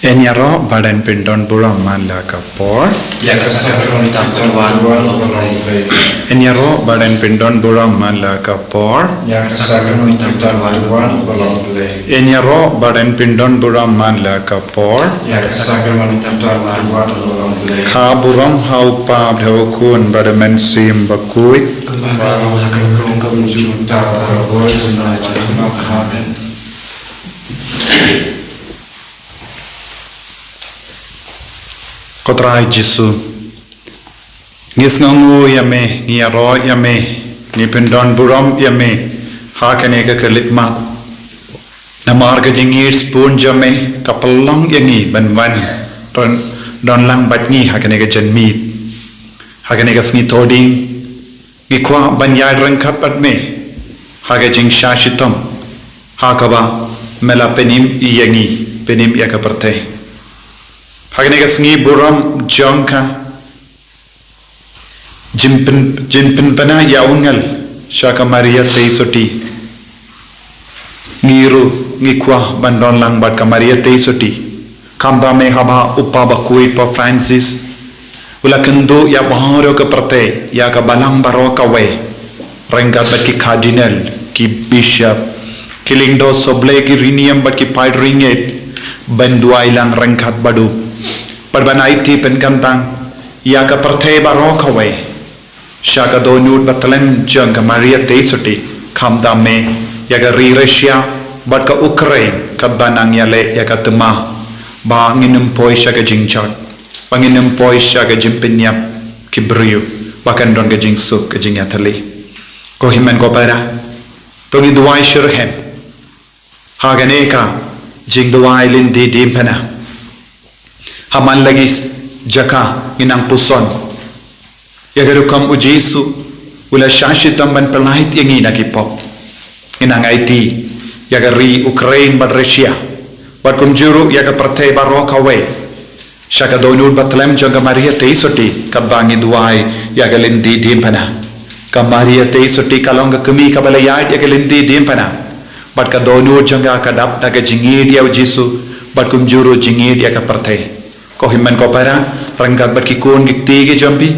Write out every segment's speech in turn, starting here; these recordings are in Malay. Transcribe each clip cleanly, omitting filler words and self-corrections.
Enyaro badan pindon buram mala kapor. Enyaro badan pindon buram mala kapor. Enyaro badan pindon buram mala kapor. Ka buram hau pa bhawkun badamen sim bakui. Kotrai Jisu ngis ngongu yame ngiaro yame ni pendon buram yame hakane ka kelitmat namar ka jingir spoon jame kapalong yangi banwan don lang batngi hakane ka janmit hakane ka sngi toding ngikwa banyad rangkat patme haga jing shashitam hakaba mela penim yangi penim yakaparte Hakane kasngi buram jongka jinpin pana yaungal shaka Maria teisoti ngiru ngikwa bandon lang bat ka Maria teisoti kamba me haba upaba kui pa Francis ulakendo ya baharo ka prate ya ka balang baro ka we rengga bat ki cardinal ki bishop kilingdo soble ki rinium bat ki padringet Jingduwai lang rengkat badu Perbanai Pynkyntang ya ka parthe baro kawe shaka donut batalem jang ka Maria teisoti khamda me ya ka ri Russia bat ka Ukraine ka banang yale ya ka tema ba nginum poi shaka jingchak panginum poi shaka jimpinyap kibriu bakan don ka jingsuk ka jingathali ko himen ko para to Jingduwai shurhem hagane ka Jingduwai Lynti Diengphna Haman lagi jaka inang puson. Yagarukam ujisu ula shashitam ban pelahit yangi nakipop. Inang IT yagari Ukraine bad Russia. Bad kumjuru yaga partay baroka we. Shaka donul batlem jaga Maria teisoti kabangi duai yaga Lynti Diengphna. Ka Maria teisoti kalonga kami kabalayad yaga Lynti Diengphna. Bad ka donul jaga kadap naga jingid ya ujisu bad kumjuru jingid yaga partay. Ko himman ko para rangkat bat ki kun gikti ge jampi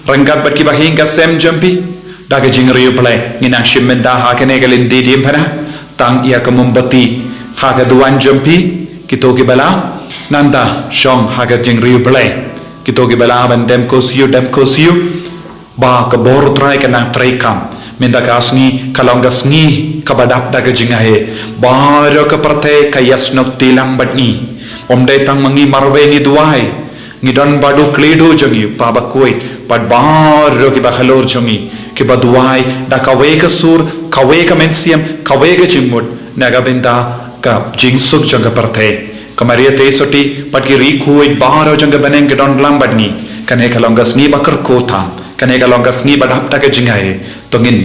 rangkat bat ki bahin ka sem jampi daga jingri play nginang shimmen da ha kene ga Lynti Diengphna tang ia ka mumbati ha ga duan jampi kito ki bala nanda shong ha ga jingri play kito ki bala ban dem kosiu ba ka bor trai ka nang trai kam minda ka asngi kalong ga sngi ka badap daga jingahe baro ka prate ka yasnok tilang batni Omde tang mangi marwe ni duai ngidon badu kledo jangi pabakoi pad bar ki bakhalor jangi ki baduai da kawe ka sur kawe ka mensiam kawe ka jingmut naga binda ka jingsuk janga parthe kamaria teisoti pad ki rikhui baro janga baneng ke don lang badni kane kalongas ni bakar ko tham kane kalongas ni badap ta ka jingae tongin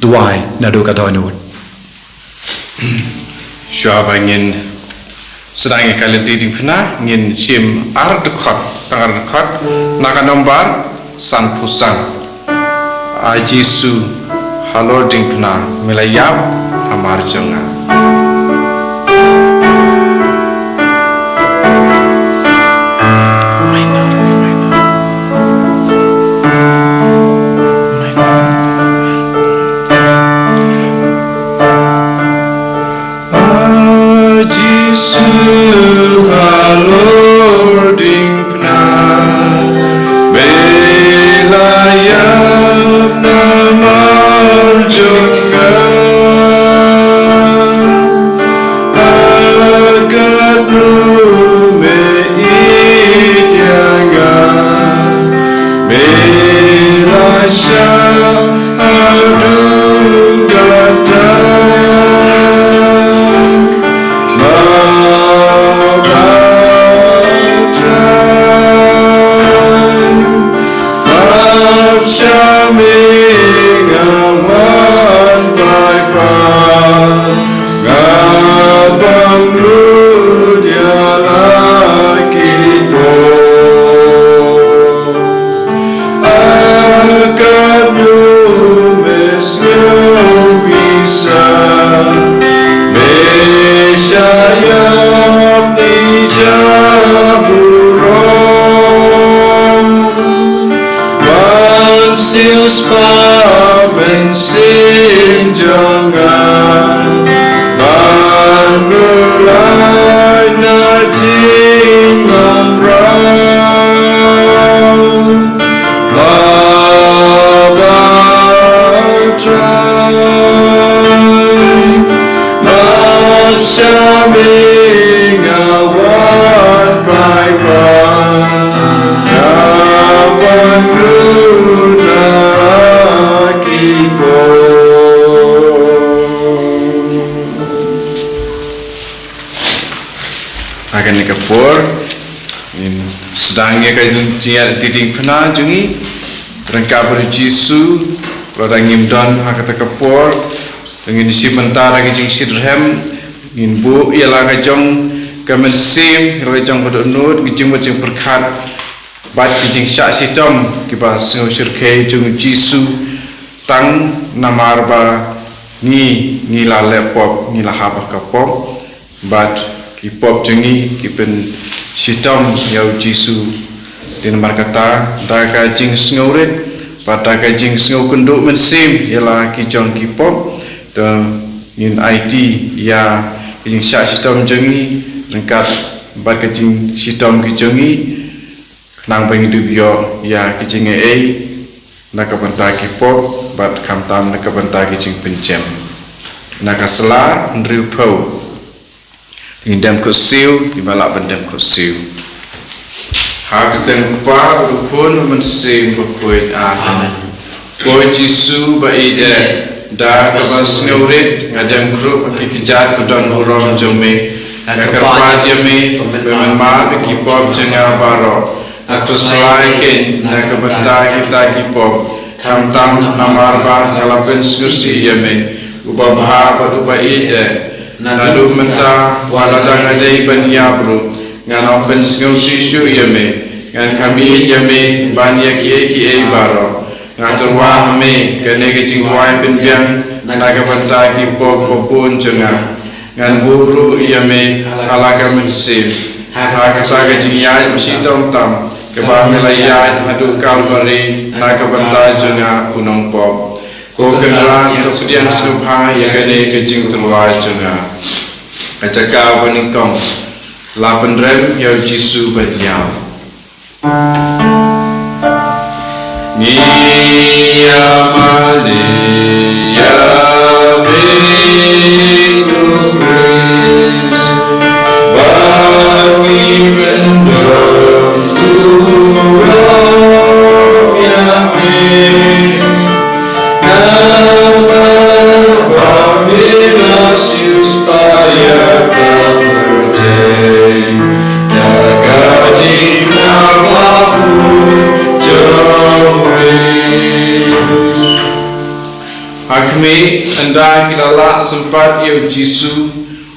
duai nadu ka donut Syabangin sedang kalian Diengphna ngin sim ardkot tangarkot nakanombar san pusang ajisu halor Diengphna melayap amar jonga Lord Diengphna belayap namar jonga Yesus pabensin jangan Manulai najing ngomrang Mabatrai Matsyaming awan prai-prai Awan guna kifo akan lekapur sedangnya kajian Diengphna jungi terangkap Yesu rodang imdan hakata kapur dengan isi mentara kajing sidrhem ingin bu ialah kajong kamelsim kajong kodonut kajing perkat bat kajing syak sitom kiba sengusir ke jung Yesu tang namarba ni ngila lepop ngila habah kapop bat kipop jungi kipen sitom yau Yesu din markata da kajing sengaurit pada kajing sengau kenduk mensim ialah kijong kipop dan in IT ya kajing syak sitom jungi lengkap bat kajing sitom kijongi nang penghidup yo ya kajing nakabanta kipop bat kamtam nakabanta kajing pencem nakasela ndriu pau indam kosiu dibalak bendam kosiu hak dan kupa rupun mensim berkuit amin koi Yesu baida da kabas ngaurit ngadam grup kikijat budon hurom jome nakarpat yame pemanma kipop jenga baro aku selain nakabanta kita kipop tam namarba ngalapen skursi yame ubabha badubaida nadu menta waladang adai banyabru ngan open skursi syu yame ngan kami yame banyak ye baro ngaturwa me kene ke Jingduwai penbiang naga banta ki popon jenga ngan buru yame alaga mensif ha kata jingyai msitom tam ke bamelaya adu kalbari naga banta jenga unong pop ko kenra kemudian subha ya kene ke Jingduwai jenga acaka waningkong lapan rem ya Yesu banyau ni amane ya binu grace bagi mendorong kurang ya nama Babilasius paya berjaya daga Diengphna Akme anda kilala sempat ia Yesu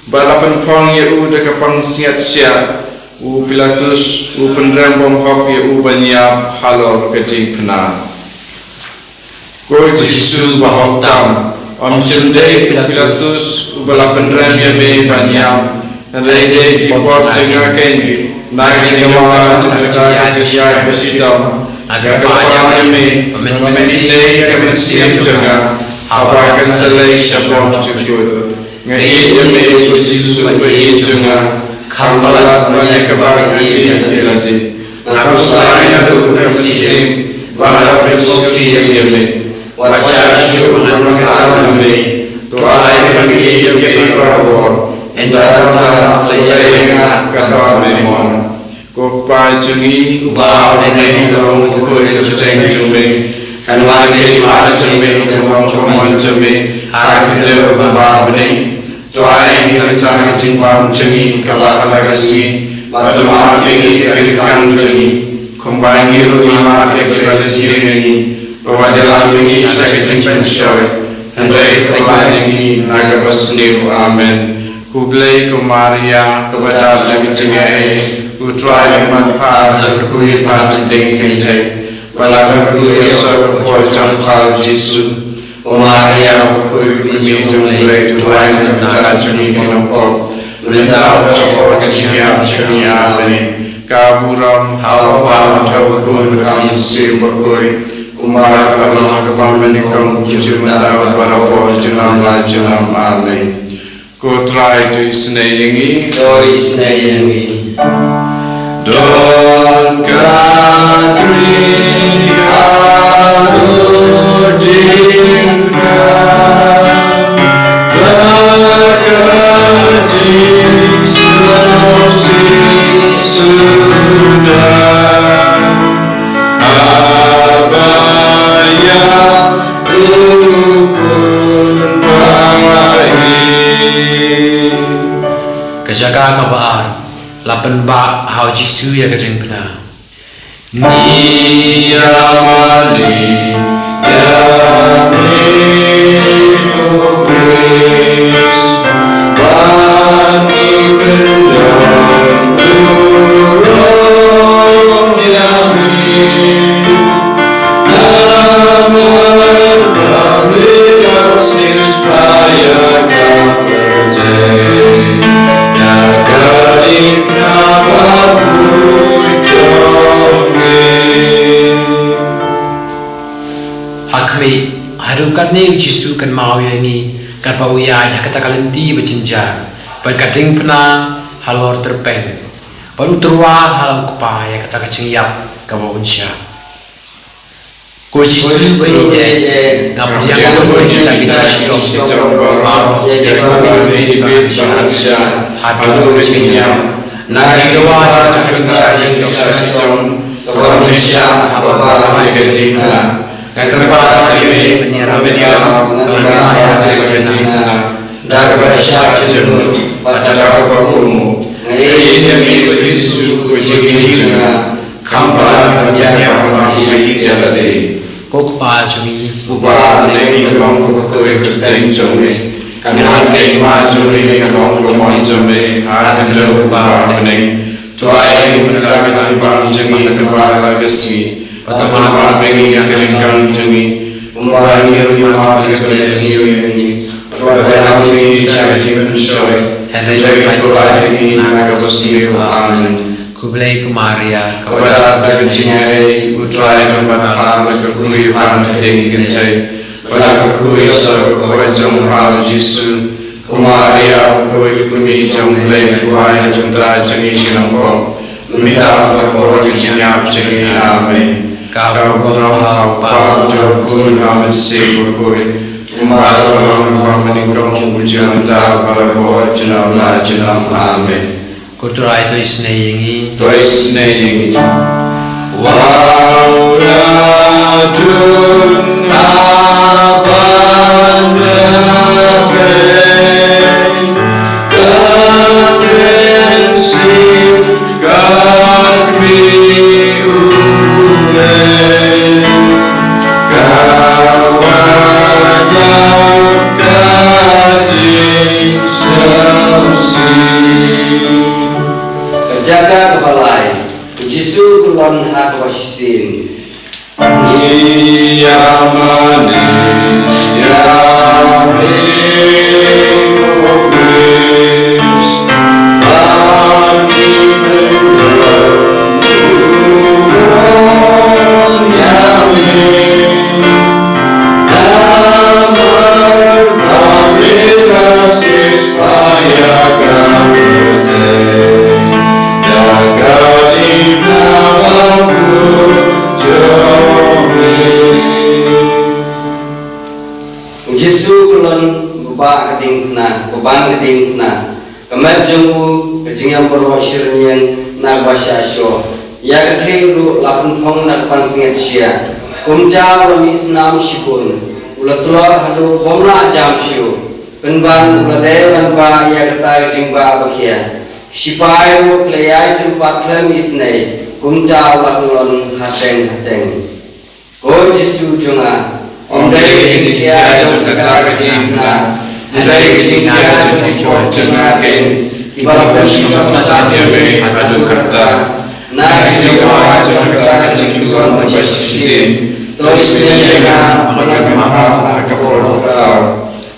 balapan pong ia dekapang siat-siat u Pilatus u pendram bom hop ia banyap halor ke Diengphna ko Yesu bahok tam om sendai Pilatus u balapan ram ia be banyap rede kipop jengaken naga jengawa jengawa jengawa besitam agar banyak me meniste kemensiam jengawa apa keselai syabot cukup ngai me Yesu bagi jengawa kambalat banyak kebaran ia belati aku selain adu kemensiam bala presosi ia me wajah syukur mengalah me tuai bagi ia be barawor endara pelayan kata memon ko pa jungi ba dengan dorong ko jeng jumbe kan lagi ma jumbe ko chomon jumbe ha kede ba bening tuai kita jingpam jungi kala alagasi maduma bengi kan jungi kombangi ru ma ekspresi ini wadala bengi sakit jingpan show andai kembali naga basniu amen kublai ke Maria kepada lagi cengai utrai manfaat lekui panting kentai balaga ku esok pojang kal Yesu o Maria ku jumlai tuai mentara juni kenopok lentau ko cengia cengia le kaburam hawa tau ku bersih berkoi Umar Allah kepamenikong jumata barapo junam la junam amen. Ko try to isneyengi Don kadri adu Diengphna berkecil selasi sudah abaya rukun baik kejaga kabaan lapan ba hau Jisu ya Diengphna ni amali ya meno grace bani bendang turun ya min namar babila sispaya kaperte ya Diengphna Hakmi harukan ni Jisu kan mau yang ni kan bau ya kata Lynti berjenja berkat Diengphna halor terpen baru terwa halau kupa ya kata kacing yap kau unsya ko Jisu berije ngap dia ko lagi Jisu baru ya kami bersya hadu kacing yap nak jawa kata kacing Indonesia apa lagi Diengphna Kekempat kami menyerah mengenai Diengphna dan bersyak jenuh pada kamu ini demi Yesus Diengphna kampan yang lahir dari kokpa jumi ubah lagi kelong kokoi kerjaan jumi kanan kema jumi kelong kelong jumi ada ubah lagi tuai mendapat jembatan jumi kepala lagi Patapana bagi yang keringkan jemi Umari rumah kesehatan ini Perwadahan jemi saya jemi bersyai Jadi perwadahan ini naga bersih amin Kublai kumaria Kepada berkenciai Utrai berpatah Berkuyuhan yang gentai Pada berkuyu Kepada jomhal Jisu Kumaria Berkuyu jom Lay kuhai Jomta jemi sinangkong Minta berkorok Jinyap jemi amin Kau berdoa pada pun amat sekoi. Umar Allah meningkong pujian tak berbuat jenam la jenam amin. Kutura itu isneyengi. Tu isneyengi. Wauladun abandonment. Kebensin kami. Jaga kepalai, Jisu kulon hak wasisin. Ia manis, ia mengobis, bagi bendang turun yamin. Namar babila sispaya kapete. Jisu kulon bapa Diengphna, beban Diengphna. Kemat jengku kejingan perwasirnya nak basyasyo. Ya kekelu lapun pong nak pansingat sia. Kumja wami senam shikun. Ulat telur hadu homla jam syu. Penban uladai banpa ya kata jingba bakia. Sipai ru playai sempat klem isnei. Kumja lapun hateng. Ko Jisu junga. Omdai ketika jom kata Diengphna, omdai ketika jom jengah ken, ibarat bersama dia adu kata, nak jengah jom kata Jingduwai bersisin, tulisnya yang mengamah kepolong.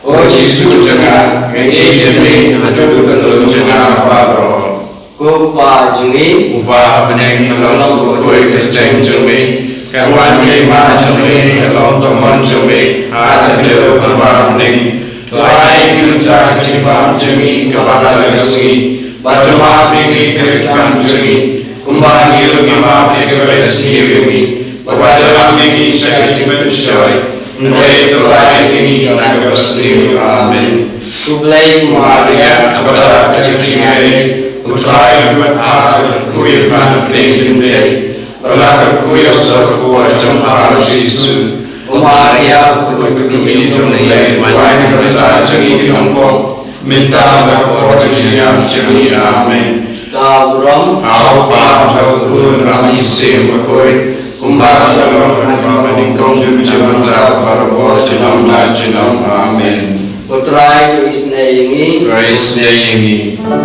Oh Jisu jengah, ini demi adu kenal jengah baro. Ko pa jengi, ubah benang menolong koi kerjaan jemi. Kan wan ke ma jome long tomon jome ha de kumba ning tuai kunta jimbam jemi kabala gasi batama bigi kerjam jemi kumba ngil ngima ekspres yemi babada bigi sakiti mensyai Ngai tuai ini naga basni amen Kublai Maria kabala kecingai utrai berhar kuih pan Pynkyntang Balaka kuih sorku wajam harus Yesus Maria kuih Jingduwai tuai kerja jengi nombor minta berkor jengiam jengi amen Kaburam Apa jauh kami sim berkoi Kumbara dalam hati kau jumpa berbor jenam dan jenam amen. Putrai tu isnei Praise Diengphna.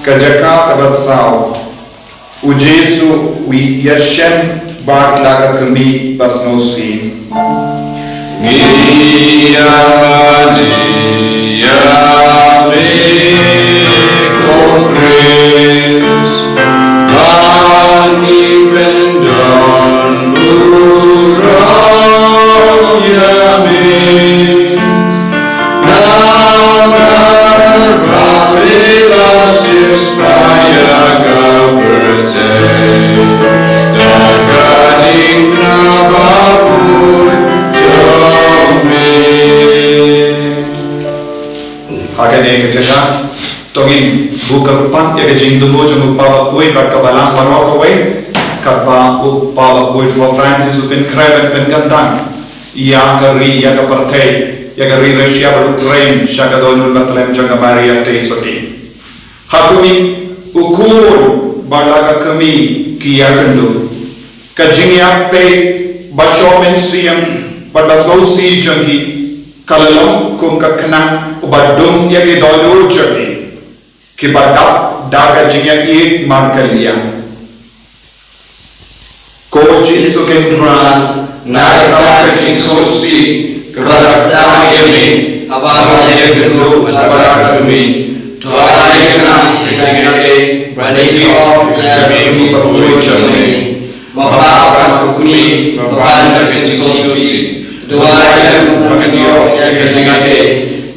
Kajaka kabasau ujesu wi yashem bar laga kami basnosi Hakane kajaka tongin buka pan ya ke Jingduwai jung upaba kuih berkabalang barok away kaba upaba kuih for Francis upin kreven Pynkyntang ya kari ya ke partai ya kari Rusia Ukraine shaka donul batlem jaga Maria teisoti hakumi ukur balaga kami kiya kendu kajingya pe bashomen siyam badasausi jangi kalalong kung kakana ubadung ya ke dolur jagi ki badap daga jingya ek markalia ko jisu kendran naga ka jisu si kabarta yemi abama yebelu abara kami tuai na jingya ek badai o kami babuchane mapa kumi bapan jisu si Duaya mengenio jika-jika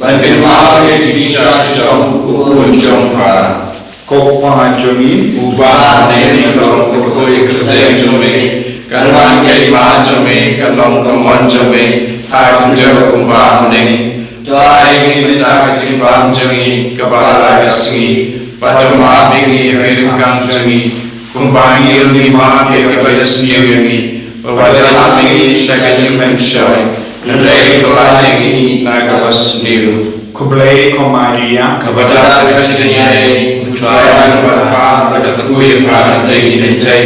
Banpin maaf jika jom Kupun jom para Kopa jomi Ubah neni long Kukui kerja jomi Kanwan kei ma jomi Kanlong temuan jomi Hai kunjau kumbah neni Tuai minta kejimbang jengi Kepala kesingi Pada maaf ini Hidupkan jengi Kumbah ilmi maaf kepada sendiri Wajah ini syakajim mensyai Nandai pelajang ini nagabas niru Kublai komaria Kepada kecilnya Ucaian berhak pada kekuih perhatian Lynti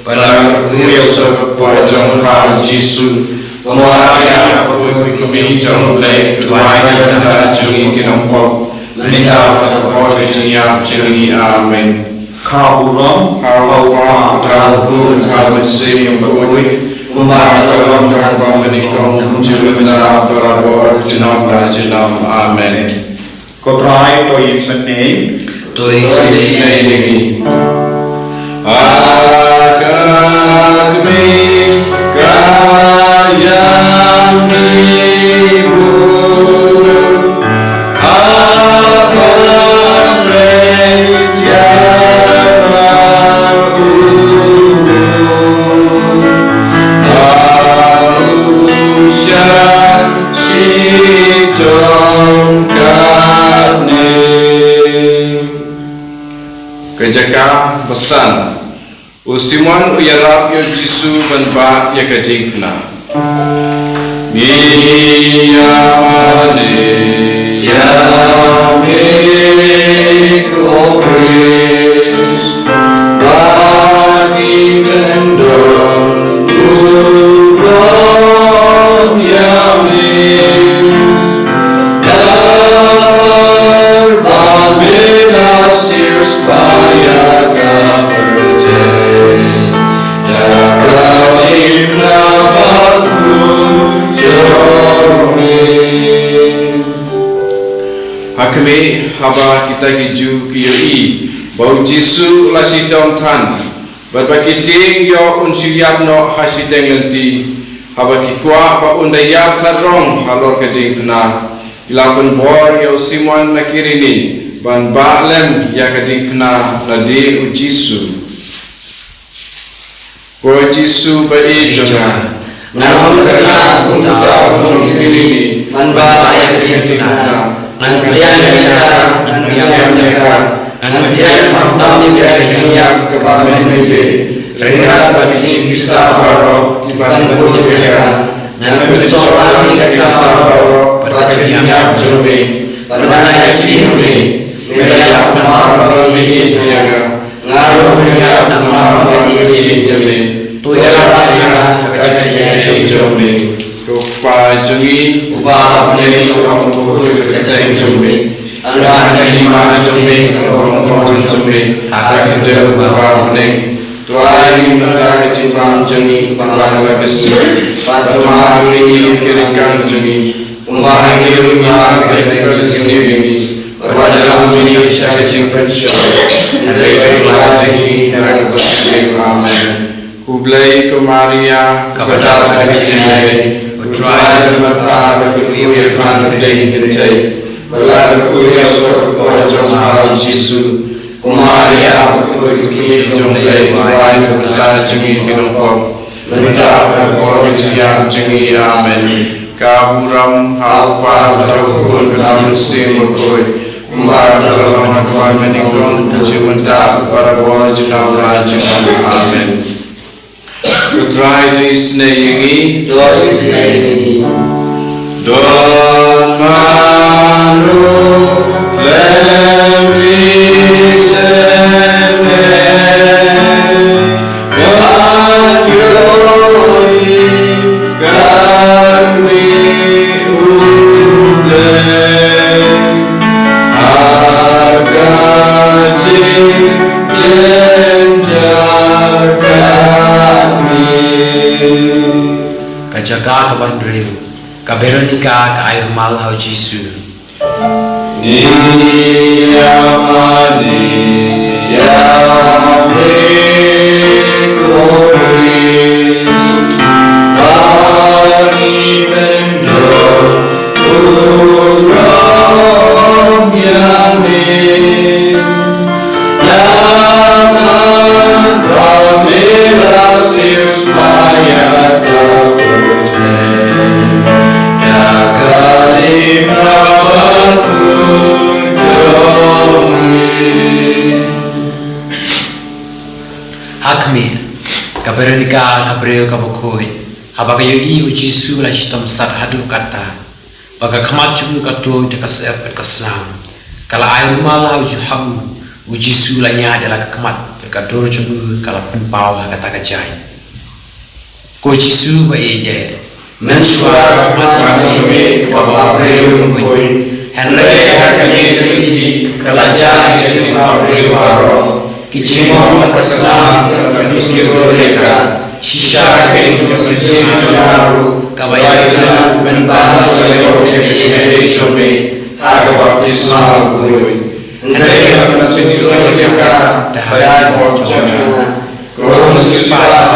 Pada kekuih sobat wajah harus Yesus Pemuaraya kekuih kami jomblai Tuanya dan jungi kinompok Minta pada kekuih jengi amin Kaburam Hawa Tahu Sahabat Sim Berkuih Kumara Dalam Karbam Menikong Jumita Berabor Jenam Rajenam Amen Kotrai To Yisane To Yisane Agami Kayam Sibur Kejaka pesan Usimon uyarap yo Jisu banba ya ke Diengphna Miyamane Yamik Opris Bagi Kendon Uro haba kita hiju kiri bau Jisu la si tom tan ba kiting yo unsiyap no hasiteng lenti haba kikwa ba undayap tharong halor ke Diengphna ilapan bor yo Simon nakirini ban balem ya ke Diengphna la di Jisu ko Jisu ba e jonga Namun kerana aku tahu ini manba yang Diengphna, nantian mereka, nantian mereka, nantian mahu yang kepada mereka, rendah bagi bisa baru dibantu mereka, dan bersoal mereka baru perjuangan jombi, pernah jombi, mereka nama bagi mereka, ngaruh mereka nama bagi jombi. Tuyalah terjadi jombi, rupa jongi, ubah menjadi orang bodoh terjadi jombi. Anda lima jombi, orang jombi, akan kita ubah meneng. Tuai minta kecimpang jongi, pandangan besi, patuma ini kirikan jongi, ubah ini ubah kerja sendiri. Berwajah menjadi kecimpang jongi, hari lagi dan bersih. Amen. Kublai ke Maria kepada kecilnya, utrai bermata berkuir pan Diengphna, berlalu kuis kepada Tuhan Yesus. Maria berkuir jomblai tuai bermata jemi binopom, minta berkuat yang jemi amen. Kaburam halpa berkuat bersih berkuat. Kumbar dalam hati menikung jumenta para bawah jenama amen. Try to snayi, Don Manu jaga kaban riu, kaberonika ka air mal hau Jisu. Ni amani ya bekoris, bani bendo uram yamin, yaman ramela sismaya. Hakmi, kaberonika kabreu kabukoi, abaga yoi Jisu la hitam sat hadu kata, baga kamacu katu tekasep kaslam, kala air mal hau juhau, Jisu la nya adalah kemat berkadur julu kala penpau kata kajai. Ko Jisu ba eje, mensuara macam baba breu koi, henry hakani teriji kala jai jadi breu baro. Kicimong makaslam kamisir doreka shisha keng masih jaru kabayatan menbal leo cece jombe aga baptisma gurui hendak masih doreka dahaya bocor krom sifat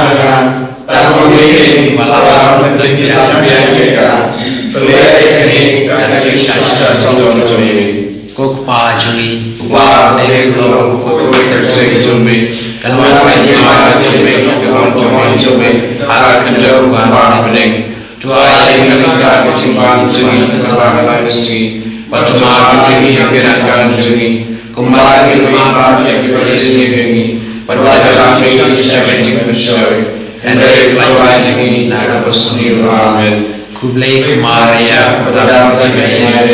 tamuke malam mendengar biaya pelai ini karena shisha jombe kok pa jongi wa ne lo ko terjadi jombe kan wa ne ma jombe kan jombe hara kendo wa meneng tua yang kita kecimbang jongi salah si batu ma ini kira-kira jongi kembali ma ekspresi ini pada dalam cerita syaitan bersyai hendak lawan jongi naga perseni amen kublai Maria pada cerita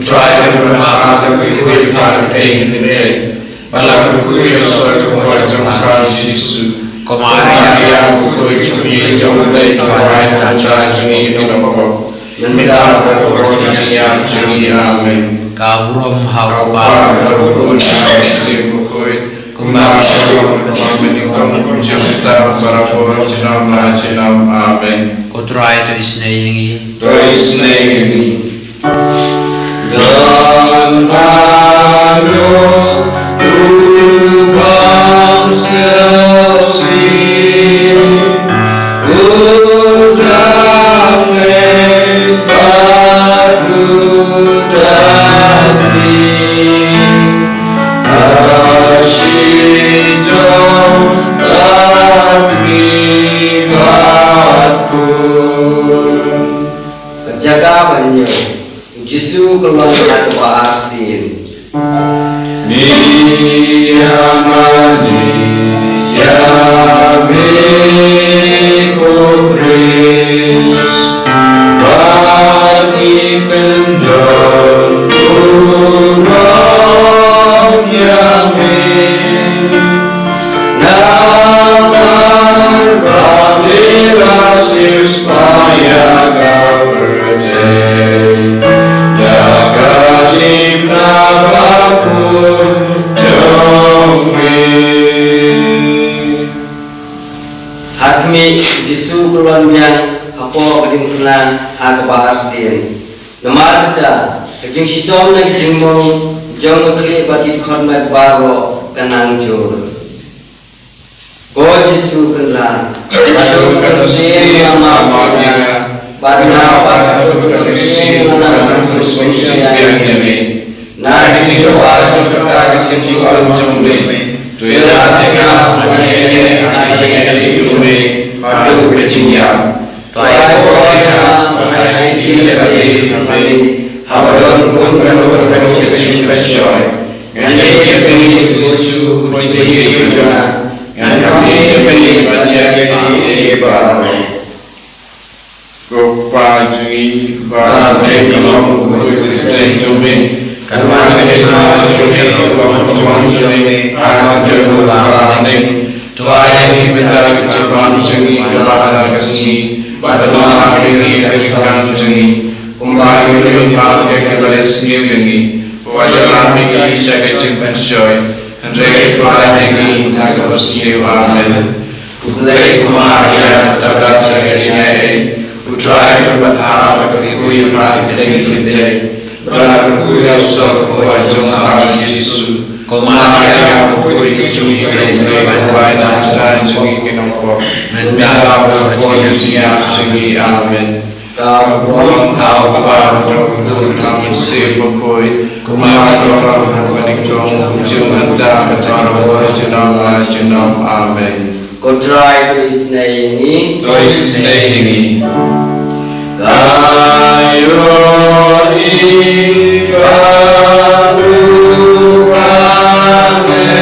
try to berharap tapi kuih kan Diengphna, malah kuih sesuatu kuih jangka Yesus. Kemarin yang kuih cumi jomblai tuai tanjai juni nomor, minta berkorban yang juni amen. Kaburam haupa berkorban si kuih, kembali menikam jangka para bawah jenam amen. Kutrai tu isnei ini. Don banyo Jisu kelon nak baasin Ni amani ya meko praise Bani pendon urang ya me Namar bamila sispaya gaverte Jaga Diengphna Hakmi Jisu kelon yang apa Diengphna baasin Namar baca kejing sitom na kejing mong jong kli bagi khon mat baro kanang jur Ko Jisu kenlan Badu kersi namanya Badu kersi namanya Nah Jingduwai juga Jingduwai jombe Tuya tengah menye aje jombe Badu kejingya Tuai koina menye bagi Habadon pun kan cicing spesial Ngene kepeni Yesus kunci juga Ngene kepeni banyak eba Gopa jungi ba mekalom Kristen jombe Karena kita jombe Gopa jombe Anak jombe Anak Tuai kita cepat jungi Bahasa kesini Badama ini Berikan jungi Kembali berlimpah kepada sendiri Wajah kami saya kecil pensyoi Hendrai pelajari Nasa bersiu amin Kulai kumaria Tata cakacnya Putra berharap Kekuih mari kedengi kedengi Berlaku Yesus Wajah Yesus Kumaria Kekuih Kecui Kekuih dan Cita Cui Kenopok Mendah Berkualitia Cui amin Kabuang hau bapa jong kami sibuk koi kumar orang kuning jong ujung anta betaro jenam amen. Kodrai to isnei ini kayo ibaru amen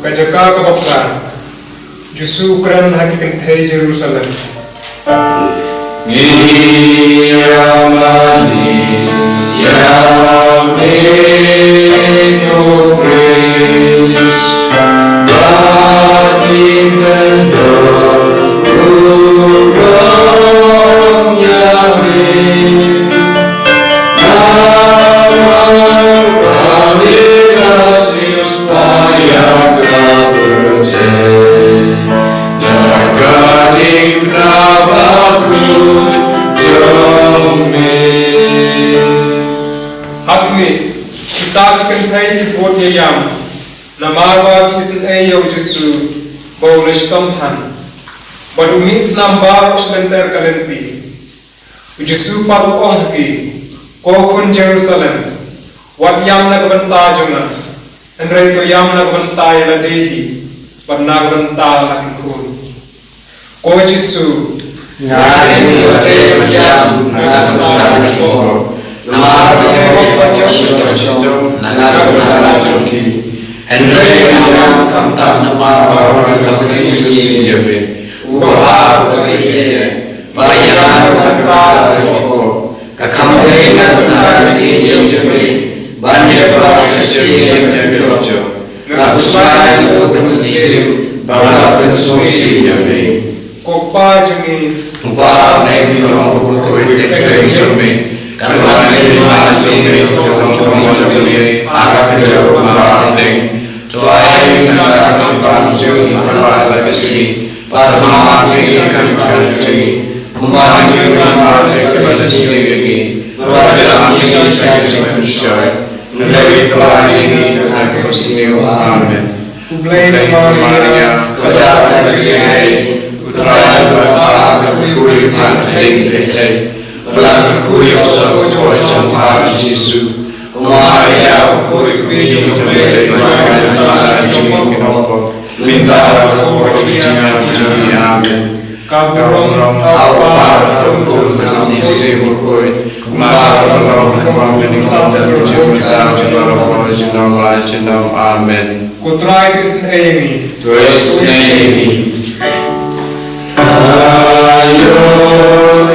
Kajaka kabapka Jisu kran hakikan thai Jerusalem Ni amani ya meko praises Bani pendon urang ya me Namar bamila sispaya Jaga Diengphna jombe Hakmi kita hakikan thai ki bot yam Namarwa isin ayo Jisu Baulish tomthan Badumi Islam bar uslenter kalenti Jisu paru ongki Kokun Jerusalem Wat yam nagbanta jona Enrai to yam nagbanta yaladehi Wat nagbanta lakikun Ko Jisu Ngari oce yam nagbanta lakikun Namar banyok shito nagbanta lakikun Henry yam kamtam namar bawar kasisi yabe Uha tabiye Bayar nagbanta lakikun Kakambe nagbanta lakikun Banyak bahasa yang berjojo, lakukan berpensiun, bawa bersosi jamin. Kokpa jungi, upah naik tolong buku teknik jamin. Karena naik jamin, tolong jamin, agak jauh maling. Cuai kita cepat jamin bahasa kesini, pada malam kan jamin. Kembali dengan sebagai sendiri, berada di sisi manusia. Dari Tuhan ini aku amin. Ublay Maria, kepada Putra Tuhan teling terjadi. Berlaku yoso jom Tuhan Yesus. Kumaya kuri kuju jombe tuan dan jumi kenopo. Minta aku kucinya jumi amin. Kaburong apa tunggu senasi berkoi. Kumarong kumajeni dan jumi dan jenam amin. Kutraitis eimi. Tuis neimi. Ayo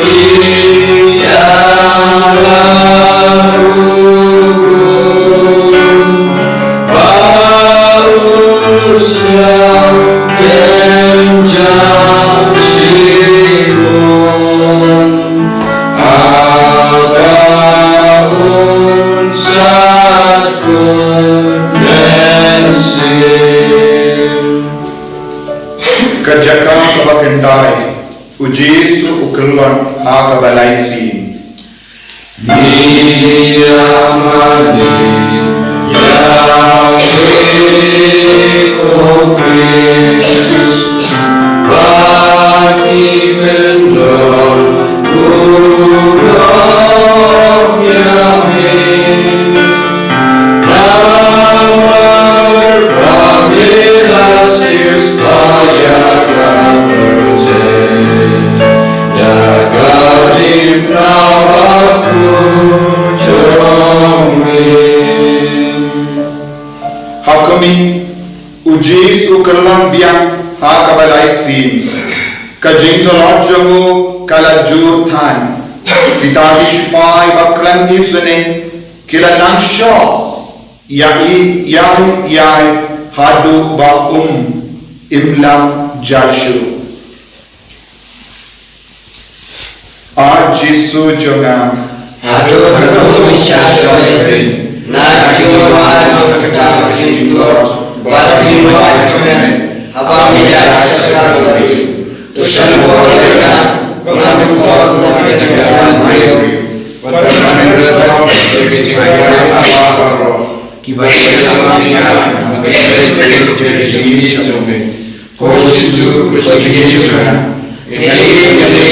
iya lalu. Kerjaka kabakendai, ujisu ukelon akabalaisi. Niyamani Yahweh O Christ, Bani Pendon Urong Yamin, Namar Pamilas Ispaya Gaberjen, Daga Diengphna Hakumi ujis ukelan biang hakabalaisi. Kajingduwai jamu kalaju than. Kita ispai baklan isune kila nangsha yai hadu ba imla jashu. Jisu jongam. Hadu mishasoe. Na Jingduwai kata Jingduwai, batu Jingduwai kemen, apa dia cakap lagi? Tusan bolehkan pengambil tuan dan penjagaan mayu. Pada mana Jingduwai apa? Kibai kelamanya, menjadi jombe. Kau Yesus berjaya juga. Ini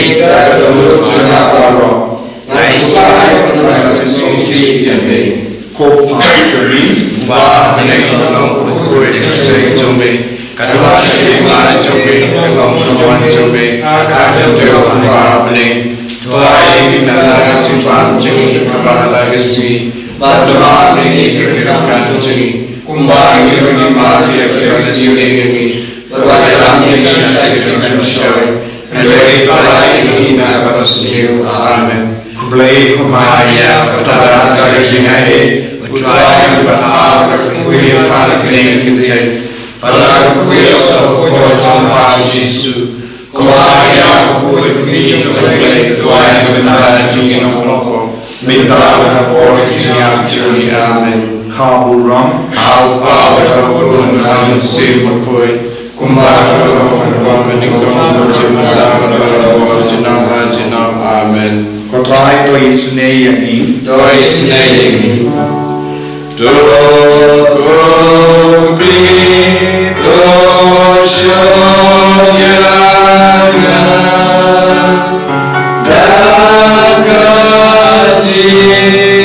kita perlu berapa? Naik saya penuh solusi yang baik. Kopa jari Ba hanay kalong kukurit sa jombe. Kadwa sa ima jombe, kalong kawan jombe. Akadam jo para beling. Tuai binatang jumpa jengi sabalah gesmi. Badwa ini berkirakan jengi. Kumbang ini mafia sebagai jengi. Berwajaran yang syaitan syaitan. Dari balai ini nabatas new. Amen. Kublai Kumaya kepada jaga singai. Tuai berharap kuih pada Pynkyntang. Pada kuih so kocong pas Yesus. Kumaya kuih kuih jombe tuai bentar jingin rokok. Minta kapor jinyam joni amen. Kaburam Au berkurun namun si berpui. Kumbar berkurun menjengkong berjumpa jenam amen. Kotrai to isune yani. Doi sinai Dogo Bito Shoyana Daga Jingi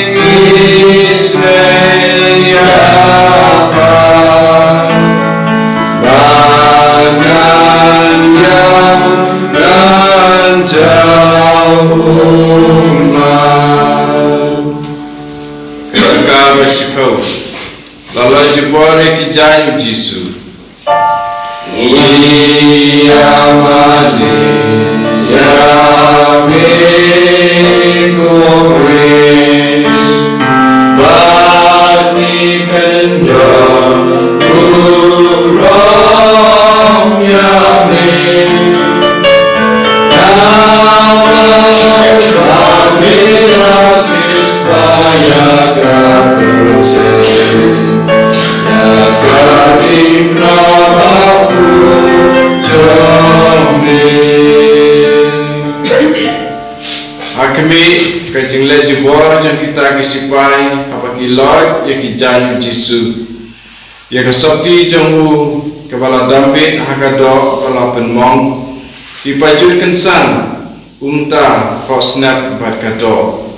Seyapa Bangan yang Nanjau Bersipau, lalu jebore kijayu Jisu. Iyamane yame kores, bani pendon urong yame. Kami kajing le jebor jang kita kisipai apa kiloi ya kijayu Jisu ya kesopti jangu kepala David hakado kepala penmong dipajurkan san umta kau snap bat kato.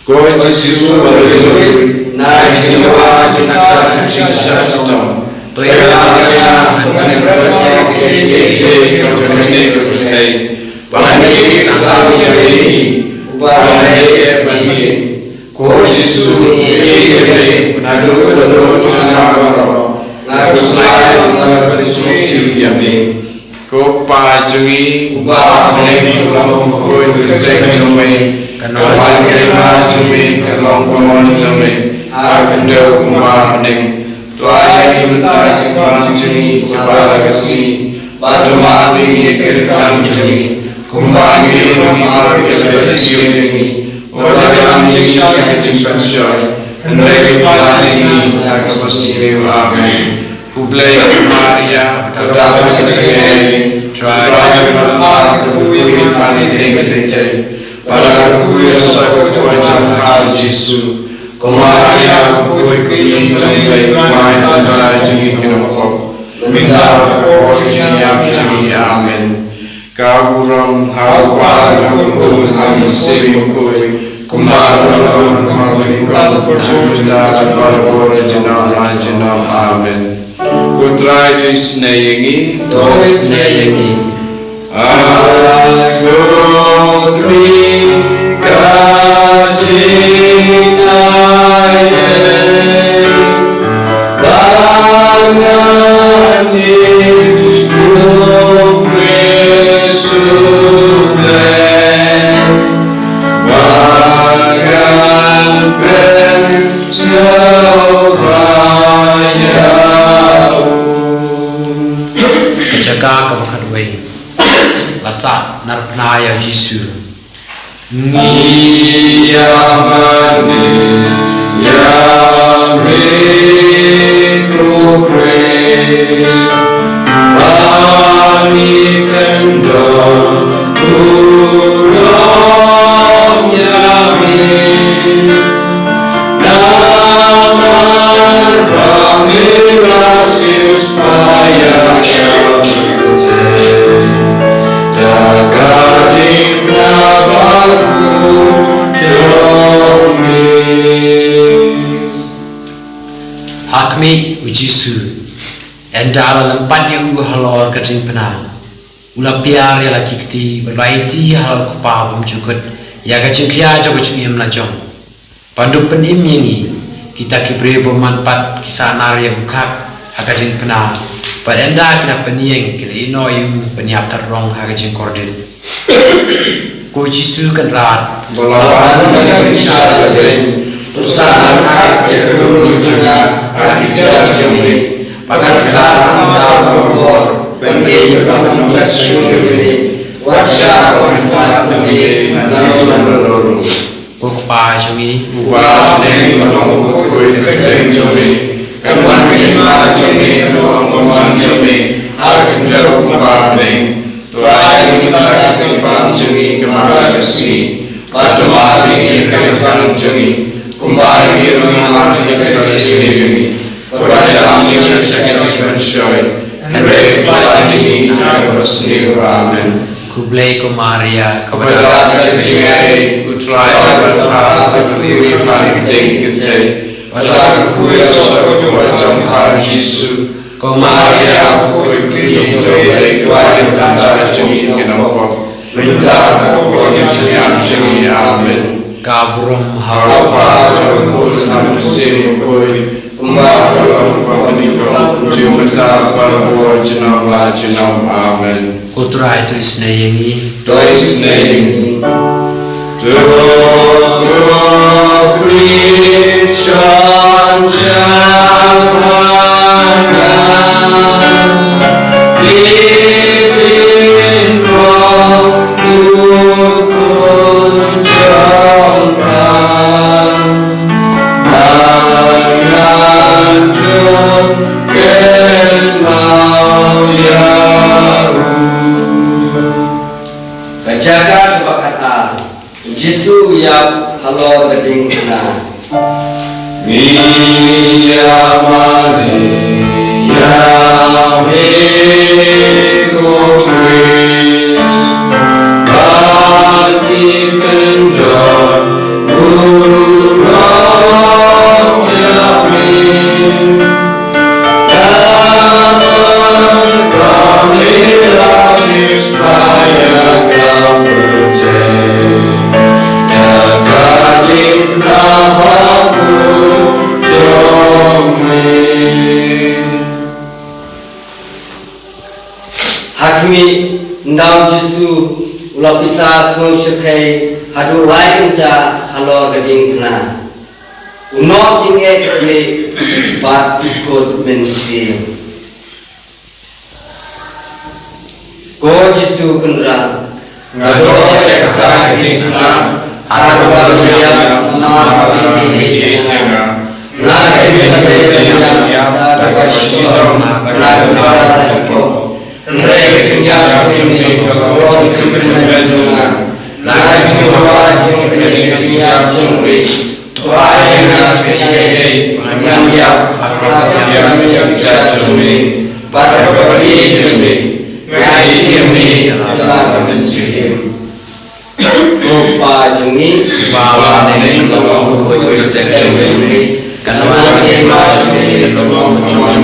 Kau Yesus berlindung, naik jiwa jenazah sisa sitom. Toyanya mengenai kiri kiri percaya, balai selalu jadi, balai bagi. Kau Yesus kiri nadu jenazah, nadu saya mengasih yami. Kau pajungi, balai kau berjaya jomai. Kawan kerana cumi kalong kawan cumi akan kumar ning tuai minta cakap cumi kepala kasih batu mami kerana cumi kumar ni kumar biasa siulingi orang yang syaitan cimpan syai hendak kepala ini cakap bersih amin kublai Maria kata bercakap try kumar kuih pani dengan tercai pada kuih sahaja tuan Yesus, kemaria kuih jumpai main antara jengik kenopok, minta berkorban jengik amin. Kaburam hawa jangkau samsim kuih, kemarin kemarin berjuta berkorban jenam amin. Putra itu senayangi, doa senayangi. Ayo Jaga kemakaduai Lasa narpnaya Yesus Ni amane yame kukres Ani pendo kurang yame Namar pamirasius paya Hakmi ujisu endala lempat yang halor ke Diengphna ula piar ya laki kti berlaiti hal kupa bumcukut ya ke cengkia jo ke cengiem lajong panduk penim yengi kita kibre bermanfaat kisah nar yang bukat hak Diengphna padenda kita penieng kita ino yu peniap terong hak jengkordin ko jisu kan rat balawan dengan kisah lain usaha hak yang berujungnya hak jami paksa anda berbor pengen bangunan syurga wasya wanita demi lalu pokpa jumi wa neng menunggu kuih kerjaan jami kawan lima jami kawan jami hak jauh kembali tuai kita jempang jami kemana kasih pada hari kerjaan jami kembali dengan yang sendiri kepada kami secara spesial hendak pelajari dan bersih amin kublai Maria kepada Jingduwai putra berkah berkuih paling tinggi pada kuih seorang Yesus Maria kuih Jingduwai tuai dan jami kenopok minta berkorban jami amin kaburam Hapa jauh samsim koi Kumbalang pamanikom Jumta parbo jenam la jenam amen Kutra itu isnayengi Dois name Doa Christian Shamana Living God Jaga kebakatan Yesus yang halor ke Diengphna Mia Maria Miko Christ Hakmi ndam Yesu ulah pisah semua syukai hadu lain ja halor Diengphna. Unok jingek kli bat ikut mensi. Ko Yesu kendra ngadoa kata Diengphna ada barunya nama ini jangan nada ini yang dapat sijong nada dapat mereka tinggal di kalau tinggal nada Jingduwai tinggal di Tuhan yang kecil yang jatuh pada bagi ini ngaji ini adalah mesin Rupa jungi bawa dengan lawang koi terjadi karena ini macam lawang macam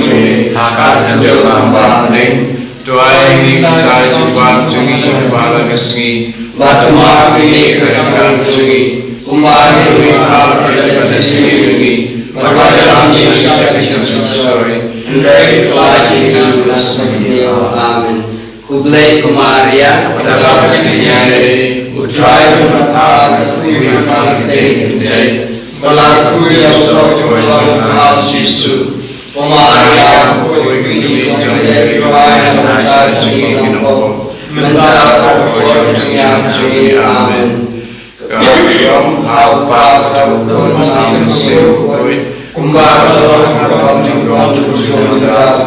hakar dalam banding doa ini kita coba jungi bawa kesini batu mati kerana jungi kembali hal pada sini jungi berbadan sisa sesuai dari doa ini Amin. Kublai Kumaria dalam cerita try to work hard, we will come day to day. Melalui sosok Tuhan Yesus, Maria, we enjoy everyone and our children. Mentara Tuhan Amen. Kau hapa Tuhan Yesus, kumbara Tuhan Yesus,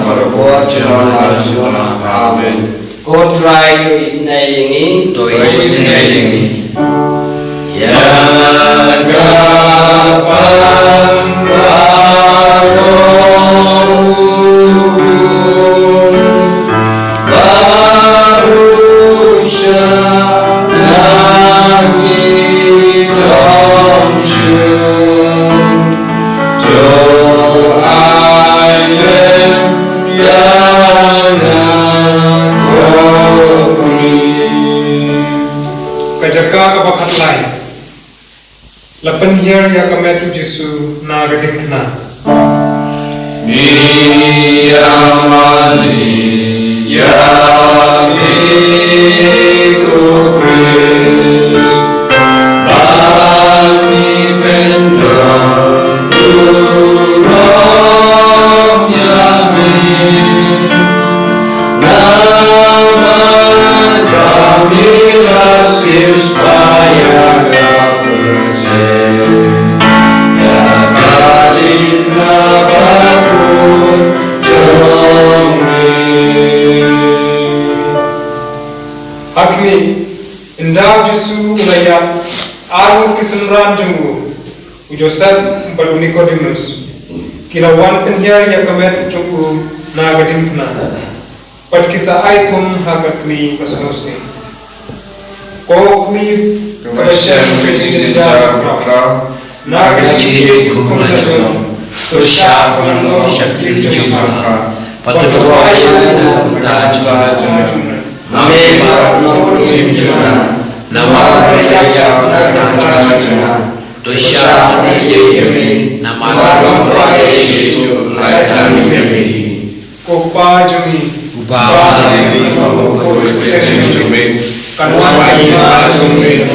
berbuat jalan Amen. Go try to isnayangi ya gapan baru syanagi domsyun doailem Kajaga kabakat lain. Lapan hier ya kametu Yesu na Diengphna. Miyamani ya miku Kris bani pendam turun yamin nama kami kasih supaya kau percaya ya kajin apapun Hakmi indah Yesu ulayat aru kisenran jumbu ujosat baru Nikodemus kilawan penhiar ya kamet jumbu na Diengphna pad kisah aitum hakmi pasausin ko kmi kabasyan kejin jaga prakra na kejin kumlajom to syak mano syakti jumpa patutuaya na tajam Name Marno Imjuna Nama Raya Najana Tusha Yemi Nama Raya Yesu Laitani Yemi Kopa Jumi Ubawa Devi Jumi Kanwani Jumi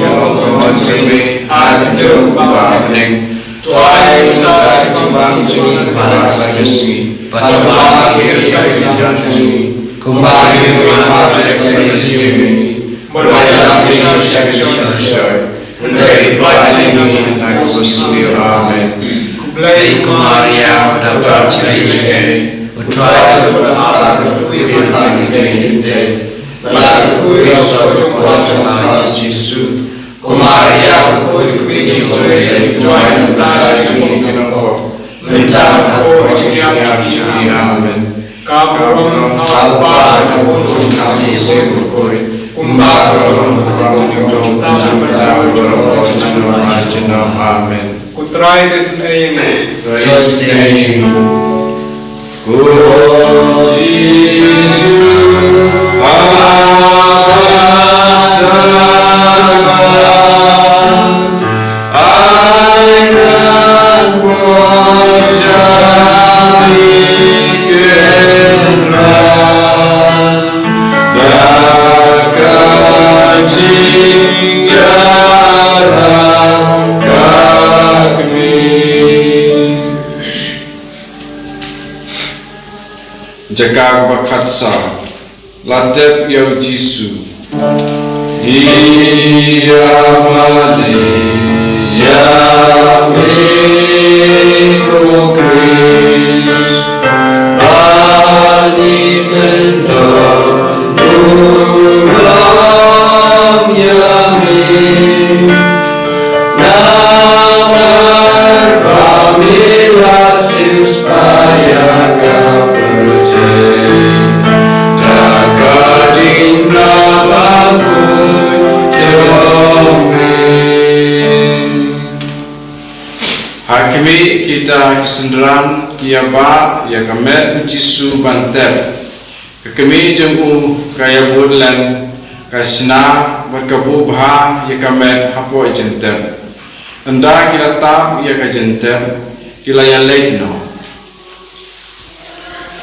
Jumi Adjo Babning Tuai Uta Jumang Jumi Basasi Padma Kiri Jumi Kembali pada ekspresi berwajah Yesus dari pelayan ini saya bersyukur Amen. Baik Maria dapat cerai, utrai berharap we berhati melalui sosok Yesus. Maria kuijuju dari Tuhan dari Jingduwai, minta percayaan Amen. Kabarong alpa jumbu Kasih berkori kumbarong Jom Amen. kutrai desnayeng Terus ini Ku Jaga bakatsa Latep Yau Jisu Iya male Yahweh Ko Kris Ani Bentang Ulam Yamin Namar Pamila Supaya Kau percaya Jaga Jingduwai Hakimi kita kesenderan kia ba ya kamet Jisu bantep kami jengku kaya bulan kasna berkabu bah ya kamet hapo jentem anda kita tam ya ka jentem kila yang lain no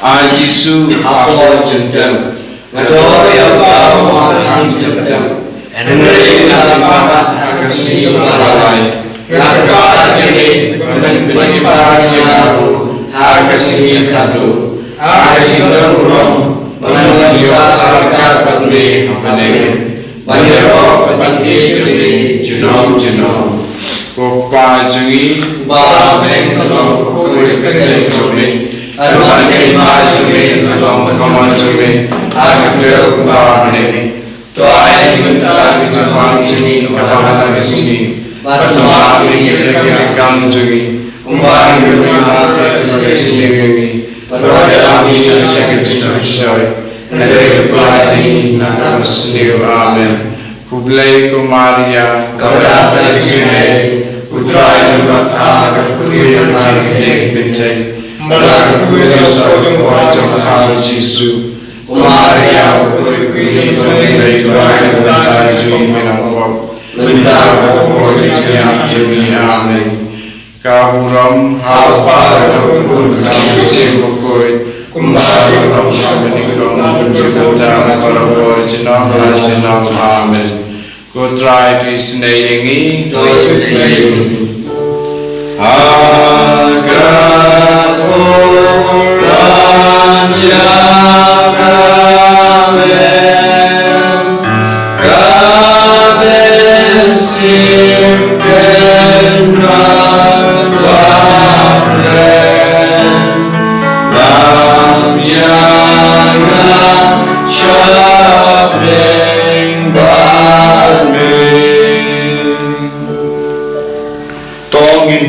a Jisu hapo jentem ngado ya ba mohon jentem enre na ba kasih balai Nakaba jemi bagi paranya hakasi kadu hakasi dorong manusia sarkar bagi paneng banyak bagi jemi junom kopa jengi ba mengkolong kuri kerja jemi arwah ima jemi kolong kolong jemi hakadel ba menemi toai minta dijemang jemi kabahasa sini Pertama ini kami jungi, umpah ini kami kesini, berada di sini sesuai, dari pelajari nak seni amen. Kublai kumaria, kau datang di sini, putra juga kau kuiran hari kencai, malah kuiran ujung sahal Yesus. Kumaria kuiran dari Tuhan dan jungi menangkap. Minta kepercayaan jemi amin. Kaburam halpa dokun samsi bukoi kumbali ramah menikam jumjata parabor jenam amin. Kutrai tu isneingi tu isneingi. Agaporan ya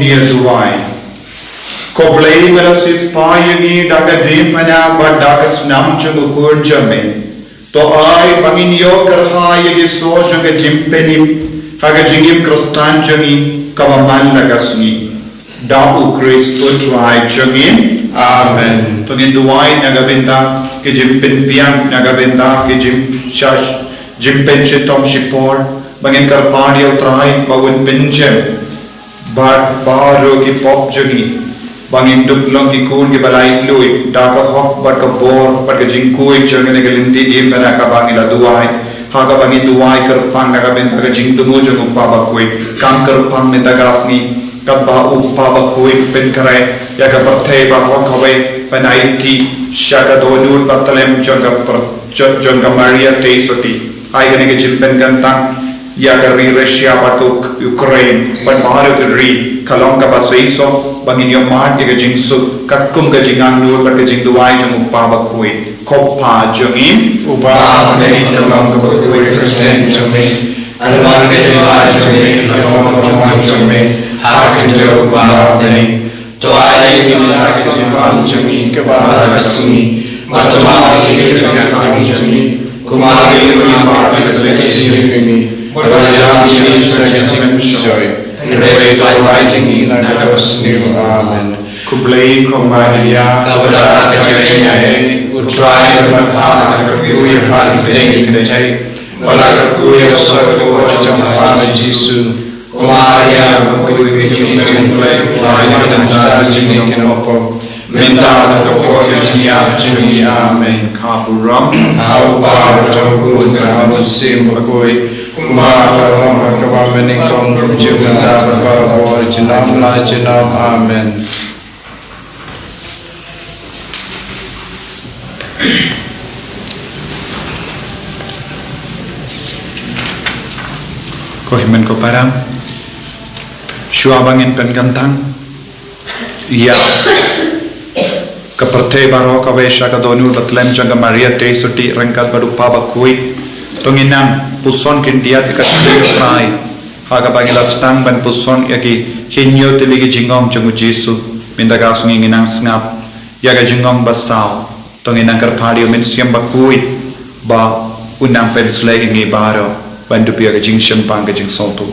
Diengduwai. Koblai melasis payagi daga Diengphna daga snam chungukur jame. To ai bangin yo kerha yagi so jaga jimpenim haga jingim krostan jangi kawaman lagasni. Dau Christ utrai jangim. Amen. To Diengduwai nagabenda ke jimpen piang nagabenda ke shash jimpen chitom shipor bangin karpan yo trai bawun pencem. But baharo ki pop jagi bangin duplong ki kun ki balai lui daga hok but ka bor but ka jingkui jangane ka Lynti Diengphna ka bangila duai haga bangi duai kerpang naga benta ka jingdumu jang upaba kui kam kerpang menta garasni kabba upaba kui pen kare ya ka perthai ba hok hawai panaiti shaka donul batalem janga Maria teisoti ai gane ka jimpen kantang ya kari Russia batuk Ukraine pan baharu kari kalong ka basaiso bangin yo mat ke jingsu kakkum ka jingang nur par ke Jingduwai jung uppa bakui koppa jungim upa meni kalong ka bakui Kristen jumi alman ke Jingduwai jumi kalong jumi hakin jo upa meni to ai minta ke Jingduwai jumi ke bahara kasuni matama ke kakkum jumi kumari rumah ke sini Berada di sini saja joy. Dari Tuhan tinggi naga bersni amen. Kublai kumaria kepada kecilnya utrai berbahagia kuya paling tinggi kedai. Walau kuya suatu wajah sama Yesus. Kumaria kuya kecilnya kuya dan cara jini kenapa. Minta kepercayaan jini amen. Kaburam apa berdoa sama musim berkoi. Kumar Roma Kawameni Kong Jumata Baba Jinam La Jinam Amen. Kohimen ko parang Syuabangin Pynkyntang Ya Kaperte baro kawesha kadonul batlem jaga Maria te suti rengkat badupa bakui Tonginam puson kindiat ikasli prai Haga bangila stang ban puson yaki hinyo tiligi jingong jungu Jesu Mindaga sungi nginang ngap Yaga jingong basau Tonginang karpadi umin siyam bakui Ba unang pensle ingi baro Bandupi yaga jing siyempang ka jing soltu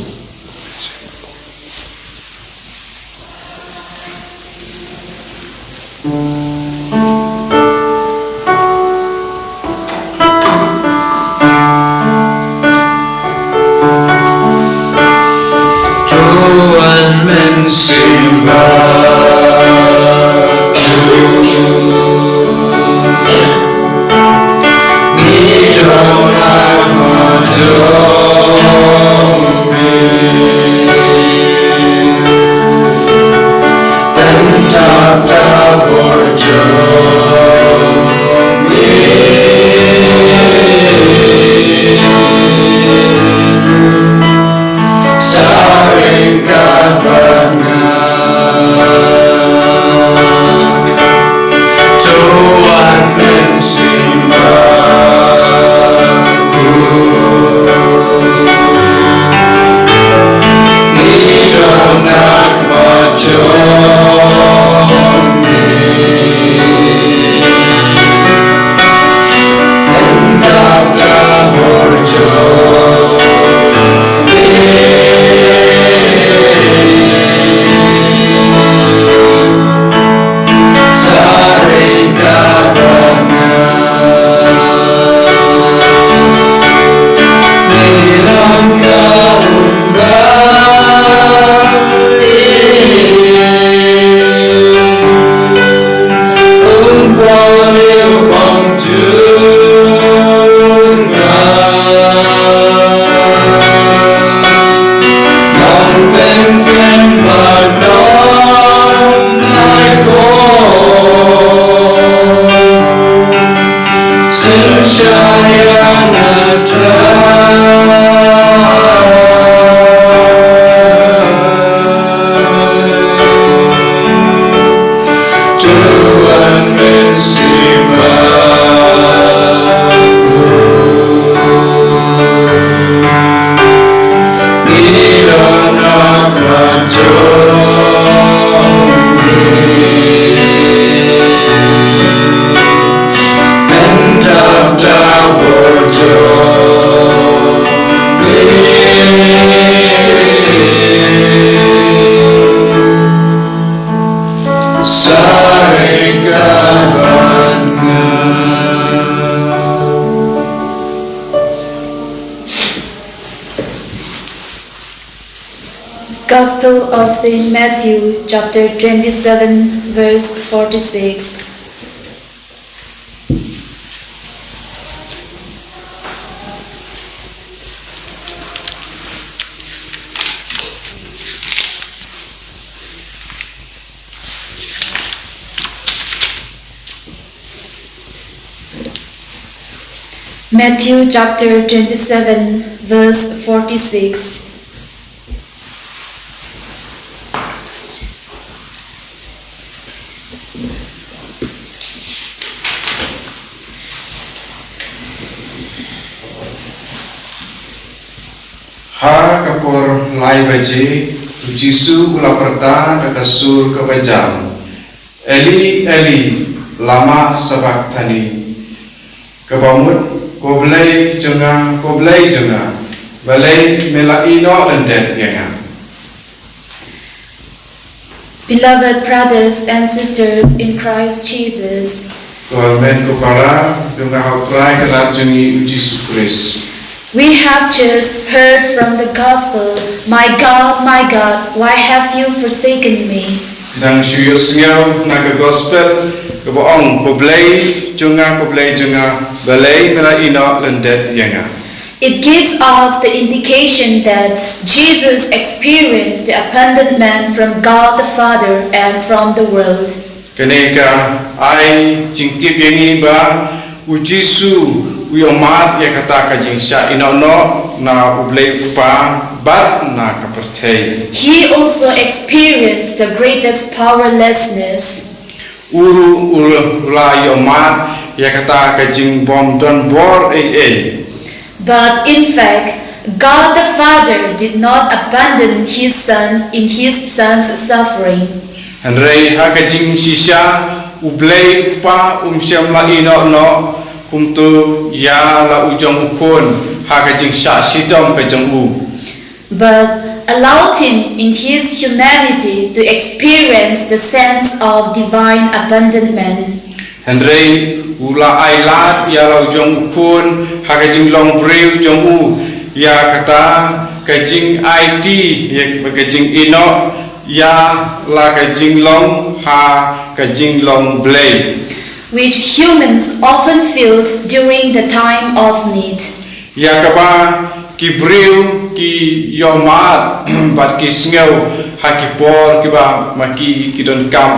Gospel of Saint Matthew, chapter 27, verse 46. Matthew chapter 27, verse 46. Ha kapor lai baje Jisu ula perta da kasur ke bajam Eli Eli lama sabachthani kabamut koblai jenga balai melaino lendet yenga. Beloved brothers and sisters in Christ Jesus, Amen kupara jenga hautrai kerat jengi Jisu Kristus. we have just heard from the gospel, my God, why have you forsaken me? Dan syuyos ngau naga gospel kebaong koblai jenga balai melaino lendet yenga. It gives us the indication that Jesus experienced the abandonment from God the Father and from the world. Keneka ai jingtip yengi ba ujisu wi omat ya kata ka jingsha inono na ublei upa bat na kapertei He also experienced the greatest powerlessness. uru ula yomat ya kata kajing bom don bor But in fact, God the Father did not abandon His Son in His Son's suffering. Henry ha kajing sisa ublei pa siam la ino no kumtu ya la ujong ukon ha kajing sa sidom kajong u But allowed Him in His humanity to experience the sense of divine abandonment. Henry ula ailat ya la ujong ukon ha kajing long breu jong u ya kata kajing IT ya kajing ino ya la kajing long ha kajing long blade Which humans often feel during the time of need. ya kaba ki breu ki yomat bat ki sngeu ha ki por ki ba maki ki don kam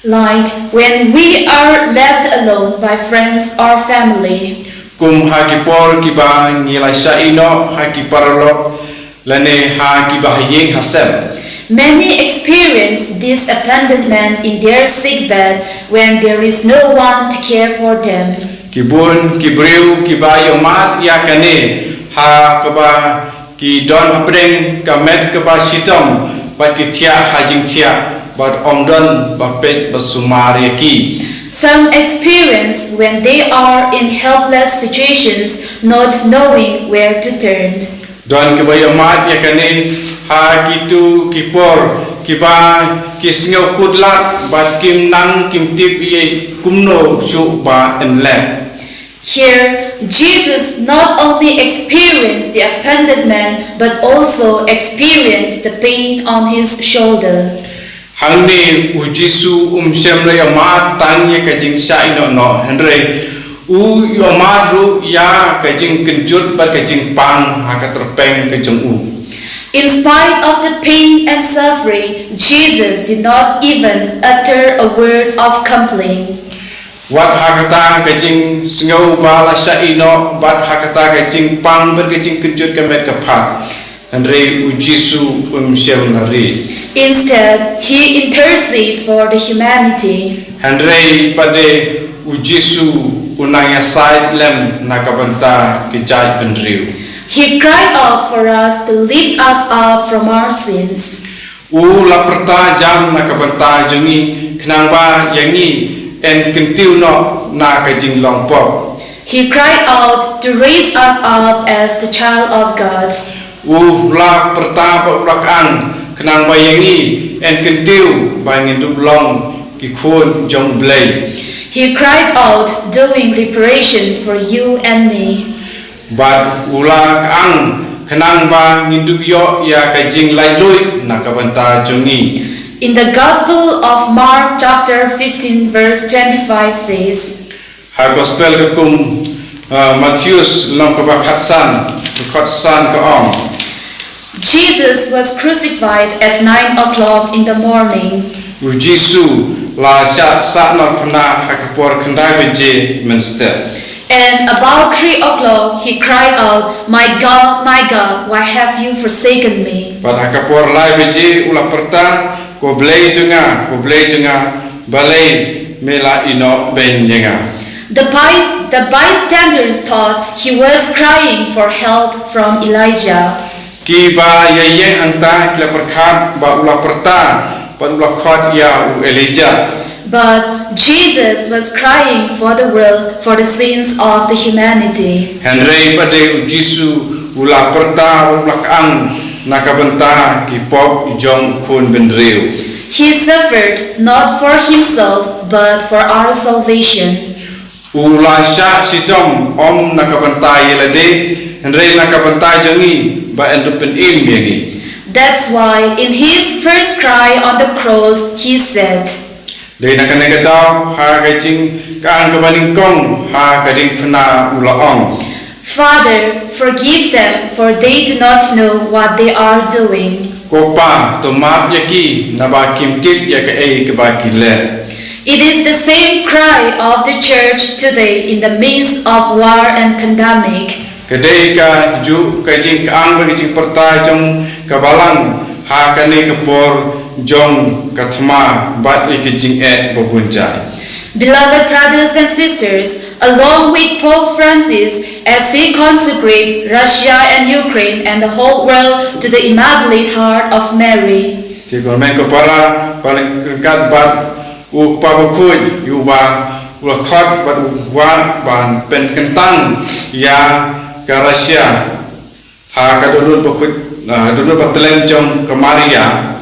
Like when we are left alone by friends or family. kum ha ki por ki ba ngilai sa ino ha ki parlo lane ha ki ba yeng hasem Many experience this abandonment in their sickbed when there is no one to care for them. ki bun ki breu ki ba yomat ya kane ha ka ba ki don apreng ka met ka ba sitom ba ki tia ha jing tia but omdon ba pet ba sumar ki Some experience when they are in helpless situations, not knowing where to turn. don ki ba yomat ya kane ha ki tu ki por ki ba ki sngo kudlat ba kim nang kim tip ye kumno su ba enle Here, Jesus not only experienced the abandonment, but also experienced the pain on his shoulder. hangni u jisu sem le yomat tang ye ka jing sa ino no henry u yomat ru ya ka jing kenjut ba ka jing pang ha ka terpeng ka jong u In spite of the pain and suffering, Jesus did not even utter a word of complaint. wat hakata ka jing sngo ba la sa ino bat hakata ka jing pang ba ka jing kenjut ka met ka pha henry u jisu sem na ri Instead, he interceded for the humanity. henry pade u jisu unaya side lem na ka banta ki jai benriu He cried out for us to lift us up from our sins. u la perta jam na ka banta jungi knang ba yangi en kentiu no na ka jing long pop He cried out to raise us up as the child of God. u la perta ba ulak an knang ba yangi en kentiu ba ngin du long ki khon jong blai He cried out, doing reparation for you and me. bat ulak an knang ba ngin du yo ya ka jing lai lui na ka banta jungi In the Gospel of Mark chapter 15 verse 25 says, ha gospel ka kum Matthews long ka ba khatsan ka ong Jesus was crucified at 9 o'clock in the morning. u jisu la sa na phna ha ka por khandai beje menster And about 3 o'clock he cried out, my God, why have you forsaken me? bat ha ka por lai beje ula perta ko blei junga balai mela ino ben yenga The bystanders thought he was crying for help from Elijah. ki ba yeng anta kila perkhat ba ula perta ba ula khot ya u Elijah But Jesus was crying for the world, for the sins of the humanity. henry pade u jisu ula perta ula ang nakabanta ki pop jong khun benreu He suffered not for himself, but for our salvation. ula sha sidom om nakabanta yelade henry nakabanta jongi ba endupen im yengi That's why in his first cry on the cross, he said, dei nakanegadaw ha gajing kang kabaning kong ha Diengphna ula ong Father, forgive them, for they do not know what they are doing. kopa to map yaki naba kimtip ya ka ei ka ba kile It is the same cry of the church today in the midst of war and pandemic. kedai ka ju ka jing ang bagi jing perta jong ka balang ha ka ne ka por jong ka thma bat li ka jing babunjai. Beloved brothers and sisters, along with Pope Francis, as we consecrate Russia and Ukraine and the whole world to the Immaculate Heart of Mary, Ki gormen ko para paling kat bat u pa ba khoi yu ba u khot bat wa ban Pynkyntang ya ka Russia ha ka dudut ba khoi dudut ba tlem jong ka Maria.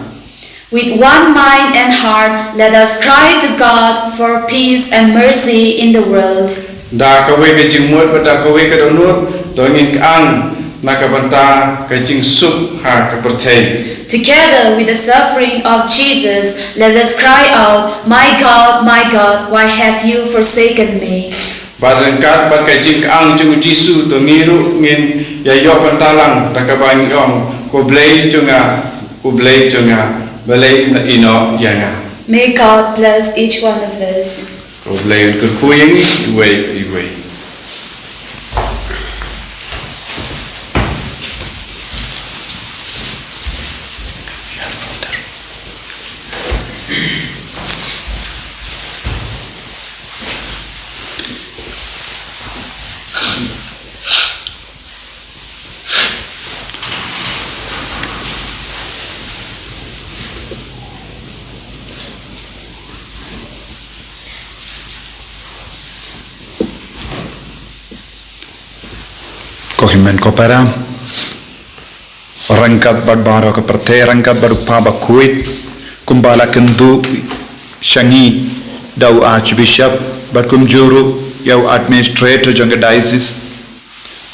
with one mind and heart, let us cry to God for peace and mercy in the world. Da ka we ka jing mot ba da ka we ka donut to ngin ang na ka banta ka jing sup ha ka perthei. Together with the suffering of Jesus, let us cry out, my God, why have you forsaken me? Badan kat bat ka jing ang jung Jisu to miru ngin ya yo pantalang da ka bang ong ko blai chunga balay na ino yanga. May God bless each one of us. Ko blay ko kuyang iway. Kohimen kopera rangkat barbaro ke perthe rangkat barupa bakuit kumbala kendu shangi dau archbishop barkumjuru yau administrator jangga diocese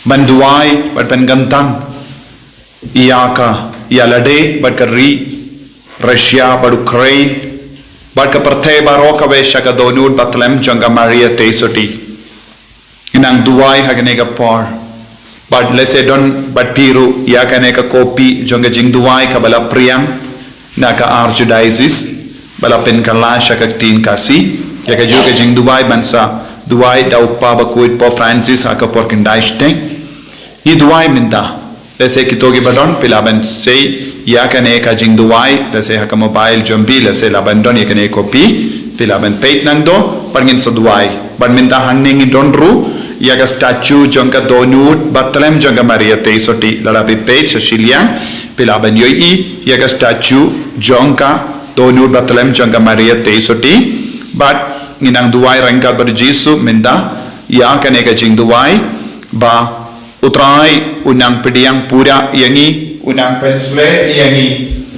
Jingduwai Pynkyntang iaka yalade barkari Russia bar Ukraine barka perthe baro ka vesha ka donut batlem jangga Maria Teisoti inang duai hagnega por. But let's say but piru ya kane ka kopi jonga Jingduwai ka bala priang na ka archdiocese bala Pynkyntang ka tin kasi ya ka juga Jingduwai bansa duai dau pa ba kuit po Francis ha ka por kindaiste ni duai minta let's say kitogi badon pilaban say ya kane ka Jingduwai let's say ha ka mobile jombi let's say labandon ya kane kopi pilaban peit nang do pangin sa duai ban minta hangning donru yaga statue jongka donut batlem jongka Maria Teisoti larapi page Cecilia pilaban yoi yaga statue jongka donut batlem jongka Maria Teisoti but nginang duai rangka ber Jisu minda ya kaneka Jingduwai ba utrai unang pediang pura yangi unang pensule yangi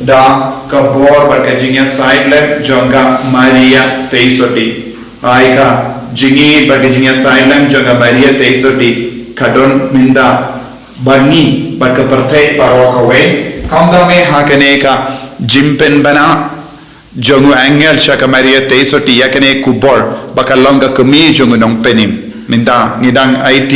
da kabor ber kajingnya side left jongka Maria Teisoti aika jingi bargajingnya silent jaga Maria Teisoti kadon minda barni barka perthai paro kawe kamda me hakane ka jimpen bana jongu angel shaka Maria Teisoti yakane kubor bakalonga kami jongu nong penim minda nidang IT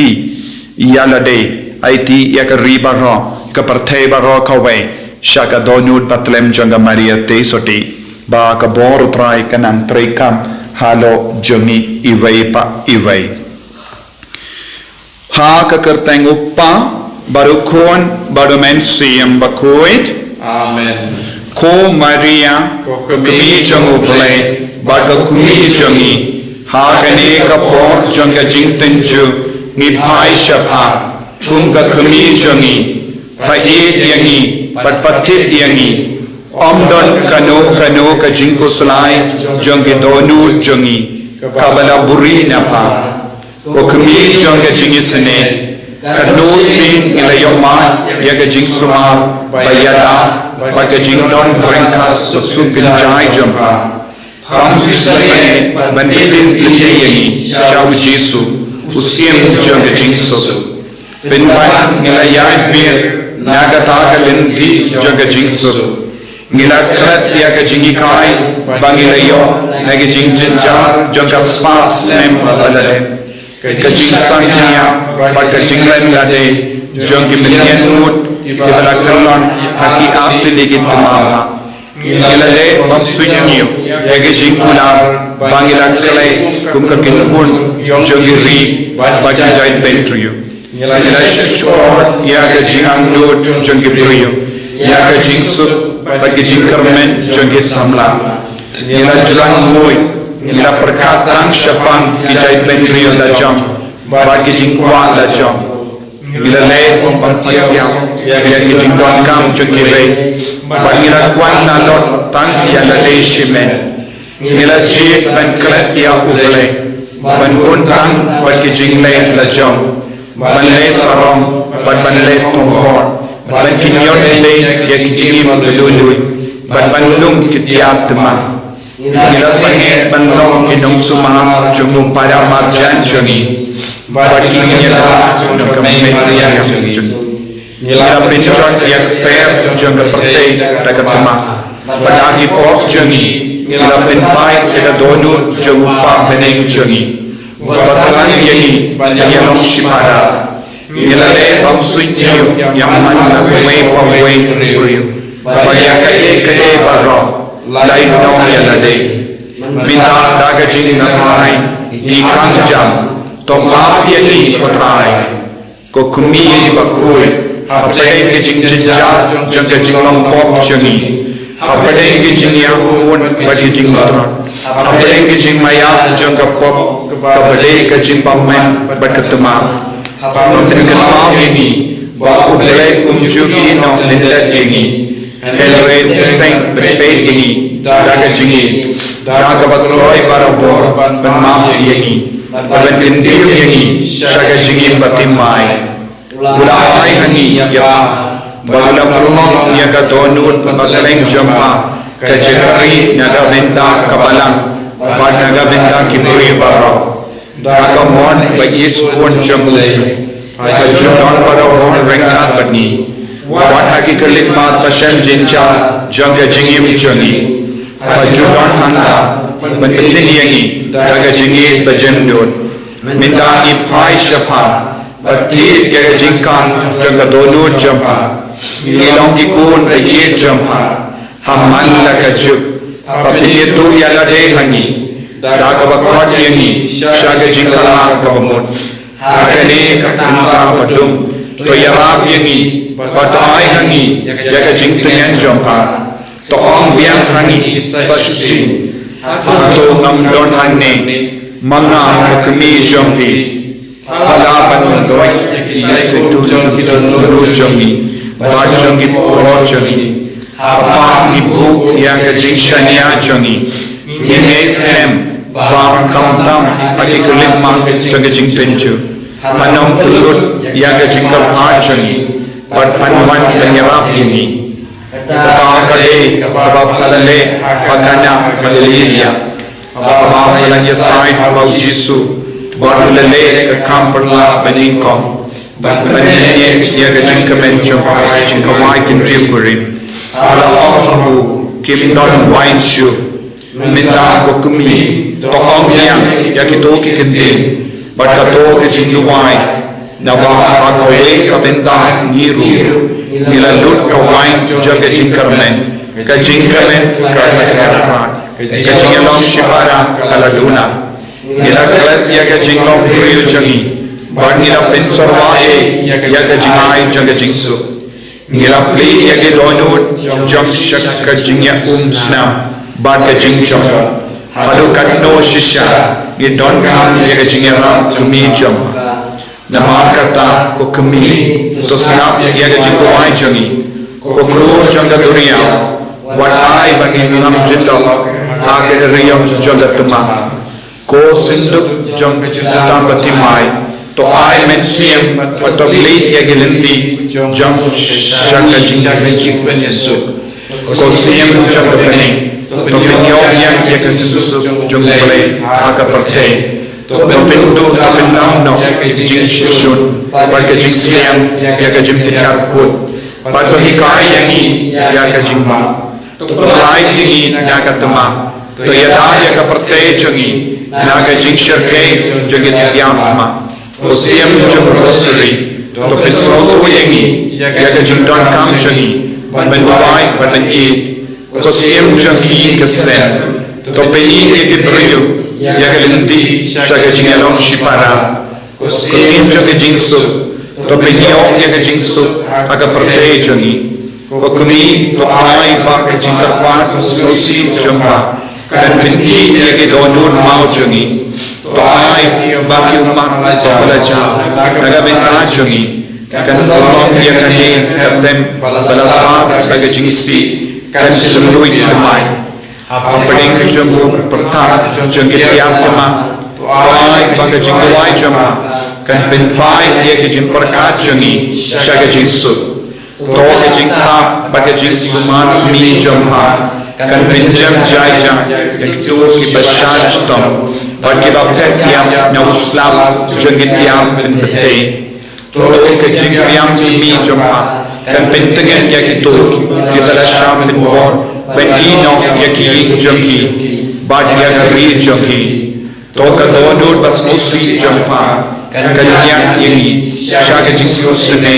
yalade IT yak ribaro ka perthai baro kawe shaka donut batlem jaga Maria Teisoti ba kabor trai kanang traikam halo jongi iway ha kakerteng uppa barukon barumen siyam bakuit Amen. ko Maria kumi jongu play baga kumi jongi ha kane kapor jonga jingtenju ni pai shapa kunga kumi jongi payet yangi patpatit yangi Omdon kano ka jingko sulai jongi donu jongi kabala buri napa ko kami jonga jingi sene kano sin ilayoma yaga jing suma bayada baga jing don brenkas supin jai jompa pam sene bandidin tliyangi shaw Jisu usiem jonga jing so pinpan ilayai vir nagata ka Lynti jonga jing so Ngilat dia ke jingi kai bangilayo nagi jing jenjar jongka spas nem balade ke jing sangnya ba ke jing len lade jongki milien mut ibala kelon haki apti digit mama ngilale bab sunyo yagi jing kular bangilat kelai kum ka kinun jongki ri ba jai bentrio Ngila shor ya ga jingang lut jong gi bruyo ya ga jing sup ba ga jing karmen jong gi samla ngila julang mui ngila perkataan syapang ki jai ben bruyo la jong ba ga jing kwa la jong ngila le pampartiao ya ga jing kwan kam jong gi le ba ngila kwan na lot tang ya la le shime ngila ji ben klet ya uble ban untang ba ga jing le la jong ban le sarong ban le tongkor ban kinyon le ya kijim lului ban lung kitiap tema ila sange ban long kinong sumah jumum pada marjan jongi ban kinyon la jong kamai yang jongi ila pinchon ya per jong pertai daga tema ban agi pop jongi ila pinpai ila donu jong pa beneng jongi Batalan yang yang shimada ilale amsunya yang mana pawai riu baya kade baro lain no ya lade minta daga jing na mai di kanjam to map yani potrai ko kumi bakui apade ke jing jaja jaga jing long pop changi apade ke jing ya un bagi jing tron apade ke jing maya jaga pop kabade ke jing pamen berketema Nonton kenal ini, bahu belai umjuki no lindat ini, helway tentang berbeda ini, daga jingi, daga batroi barabor, penmam ini, pen kentiu ini, syaga jingi batimai, ulai hani ya, bagula perlong ya kadonut bataleng jumpa, kejari naga benta kabalang, bad naga benta kibui barab. Daga mon bagi spon jumle kajudan pada mon rengkat bani wan haki kelit mat pasien jinja jangga jingim jangi kajudan handa penting yangi daga jingi bajendun minta ipai syapa berti jaga jingkan jangga donu jampa ilong ikun bagi jampa haman la kajub tapi itu ya lade hangi daga bakot yangi syaga jingkala kabamut agane katanta padum to yarab yangi batai hangi jaga jingtengan jompa to ong biang hangi sasusi to ngamdon hanne manga kemi jompi halaban doi setu kidon jompi bajongi porjongi apa ibu yang jingshania jongi Ineskem bang kamtam pagi kulit mak jaga jing tenju panong kulut yang jing kapacani bat panwan penyerap ini kata kali kabab kalale pagana kalilia abang kalanya sai bau jisu barulale ke kamperla beningkom benenya jaga jing kemenjo jing kawai kintiu kurim ala Allahu kim don wine shoe minta ko kumi tokong yang yakito ki kentin batato ke Jingduwai na ba kawe ka benta ngiru nilalut ka wine jaga jingkarmen ka jingkarmen ka nakrat ka jingalong shibara kaladuna nilaklat yaga jinglong priyo jangi bar nila pinsorwa yaga jingai jaga jingsu nilapli yaga donut jam shak ka jingya snam bad ka jingchom hadu katno shisha gidon kam yaga jingera to me jom namar kata ko kami to snap yaga Jingduwai jangi ko klur janga dunia wat ai bagi ngam jindal ha ke riyam janga tama ko sinduk jang jutam batimai to ai mesiem to bli yaga Lynti jang shaka jingda penyesu ko siem janga pening to pinyo yang kesusu jong boleh agak percaya to pintu to pinam no jing shun bar ke jing siam ya ke jing pitar put bar to hikai yang ni ya ke jing ma to lain ni ya ke tema to ya da ya ke percaya jongi na ke jing shirke jong tiam ma to siam jong rosari to pinso to yang ni ya ke jing don kam jongi ban bai ban i ko siem jangki kesen to peni ke brio ya ke Lynti syaga jingalong shipara ko siem jangki jingsu to penyo ya ke jingsu aga prate jongi ko kumi to ai ba ke jingkar pas sosi jompa kan pinki ya ke donur mau jongi to ai ba ki umat balaja naga benta jongi kan tolong ya kan ni tem balasat bagi jingsi kan semlui temai apalagi jombu pertama jongi tiap tema ai bagi Jingduwai jompa kan penpai ya ke jimperkat jongi syaga jingsu to ke jingta bagi jingsuman mi jompa kan pinjam jaja yang tu ki basyar stom bagi bapet yang na uslam jongi tiam penpete to ke jingpiam mi jompa kan pentengen ya ki tu ki basyar penbor ben ino ya ki jongi bad ya gari jongi to ka donur bas musi jompa kan yang ini syaga jingsu sene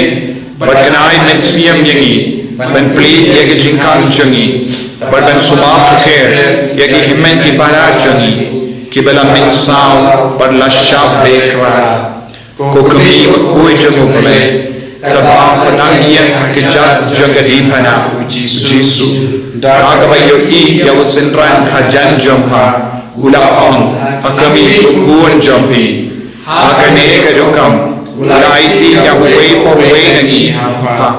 berkenai mensiam yangi ben pli ya ke jingkan jongi berben suma suker ya ke himen ki para jongi ki bela mensau berla syab bekra ko kami ko jongo bole ka ba penang yang hakijat jonga di pana jisu da ka bayo I ya wasendran hajan jompa ula on akami kuon jompi akane ka jokam ulaiti ya we por we nangi ha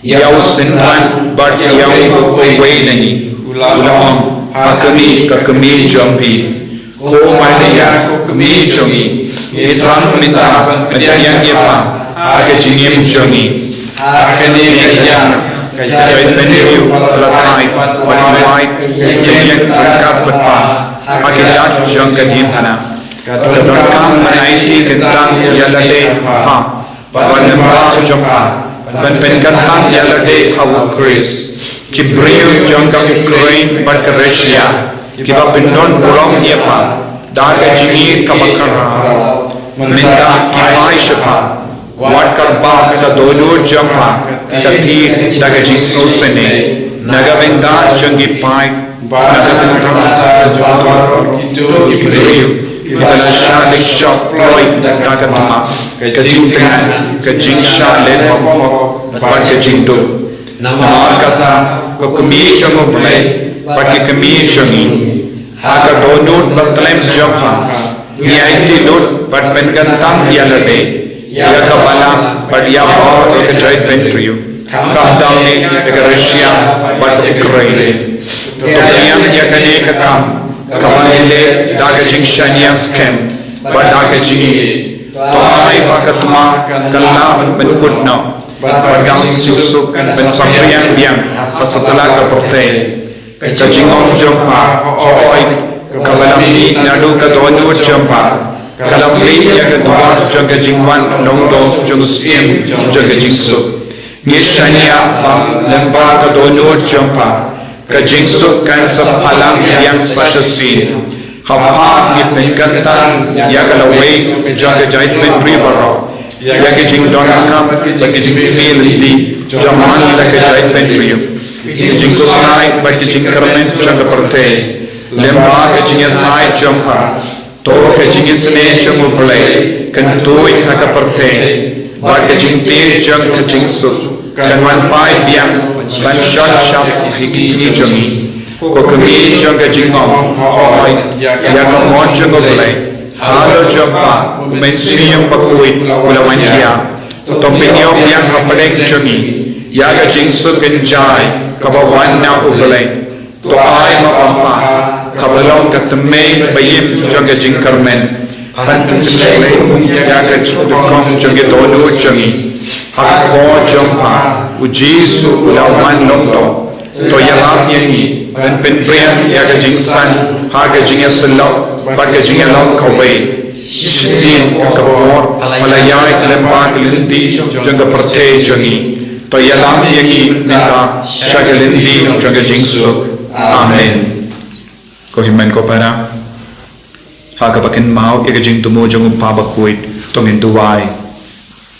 ya usendran but ya we por we nangi ula on akami ka kami jompi ko mania ko kami jongi islam minta penjang ye pa aga jingim jongi akane ya ka jai penyu lakai wai yang berkat berpa hakijat jong ka Diengphna kadang menaiti kentang yalade pa wanamba jompa ban Pynkyntang yalade hawu Chris kibriu jong ka Ukraine bat ka Russia kiba pindon burong yepa daga jingi kabakara minta kipai shapa wat karba ka donur jompa katir daga jingsu sene naga benda jongi pai naga benda jompa itu kibriu kita syalik shop ploy daga tama kajing tengah kajing syalik pokok baca jingdu nama kata ko kami jongo play bagi kami jongi agar donut bertelem jompa niaiti dot bat Pynkyntang yalade ya kabala bat ya bawa ke joint venture kamdam ni dekat Rusia bat Ukraine yang ya kane kakam kamale daga jingshania scam bat daga jingi to ai pakatma kala benkutno bat susuk ben sampriang biang sasala ka porte kajingong jompa oi kabalami nadu ka donu jompa kalabli ya ka dua jaga jingwan longdo jungsim jaga jingsu ngishania bang lemba ka donu jompa ka jingsu kan sapalam yang spasiasi hapa ni Pynkyntang ya ka laway jaga jait mentri baro ya ka jingdon kam jaga jingmi Lynti jaman da ka jait mentri jingku sai bagi jingkarmen jaga perte lemba ka jingya sai jompa to ka jingya sene jamu play kan toy haka perte bagi jingtir jang ka jingsu kan wan pai biang ban shot shop hiki jongi ko kami jang ka jingom hoi ya ka mon jango play halo jompa mensiam pakui ulawan kia to penyo biang hapalek jongi ya ka jingsu kenjai kabawan na ubalay to ay mapampa kabalong katame bayim jaga jingkarmen pan pinslay ya ka chukong jaga donu jangi hakko jompa ujisu ulawan longto to yalam yangi pan pinprian ya ka jingsan haga jingya selo baga jingya long kaway sin kapor palayay lempa Lynti jaga perte jangi to yalam yangi tinta syaga Lynti jaga jingsu amen ko himen ko para haga bakin mau yaga jing tumo jang uppa bakuit to Jingduwai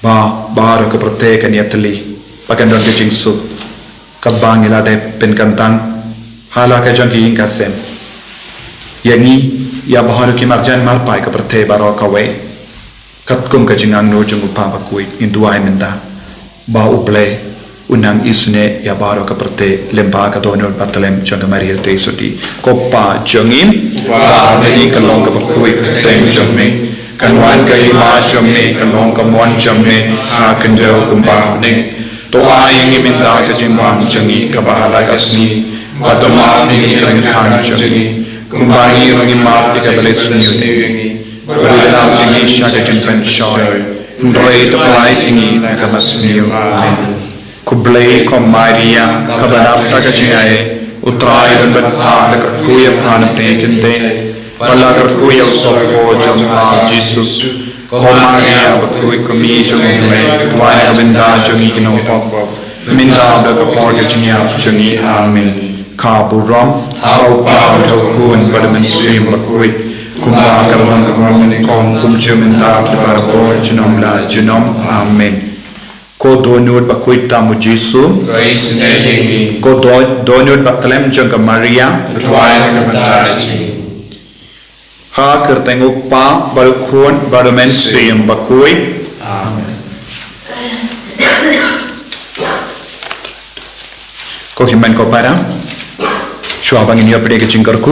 ba bar ka prate kan yatli bakan don jingsu kabang ilade Pynkyntang hala ka jang ing kasem yangi ya bahar ki marjan mar pai ka prate baro ka we kat kum ka jingang no jung pa ba kui Jingduwai menda ba uple unang isne ya baro ka perte lemba ka donor batalem jang Maria te soti koppa jangin ba beni ka long ka kui teng jamme kanwan ka ima jamme ka long ka mon jamme ha kendo kumba ne to ai minda ka jingwang jangi ka bahala kasni Wadoma ini kerana kanjeng, kumbangi rangi maaf tiga belas sunyi, berdalam ini syada jempen syoy, ndrei terpelai ini nagamas niu, kublai kom Maria, kabanap taga jingai, utrai dan berha dekat kuya panap nekente, wala kerkuya sopo jompa Jesus, komaria berkuy kami jompe, tuai kabenda jongi kinopop, minda dekat porga jinyap jongi amin. Kaburam, how power to kun badaman swim bakui, kumba kalang kalang kong kumjuminta barbo jinom la jinom amen. Ko donut bakui tamu Jesu, Grace and ko donut batalem jangka Maria, ha kertenguk pa barukun badaman swim bakui. Amen. Ko himan ko para. Shua bangin yo pede ke jingkarku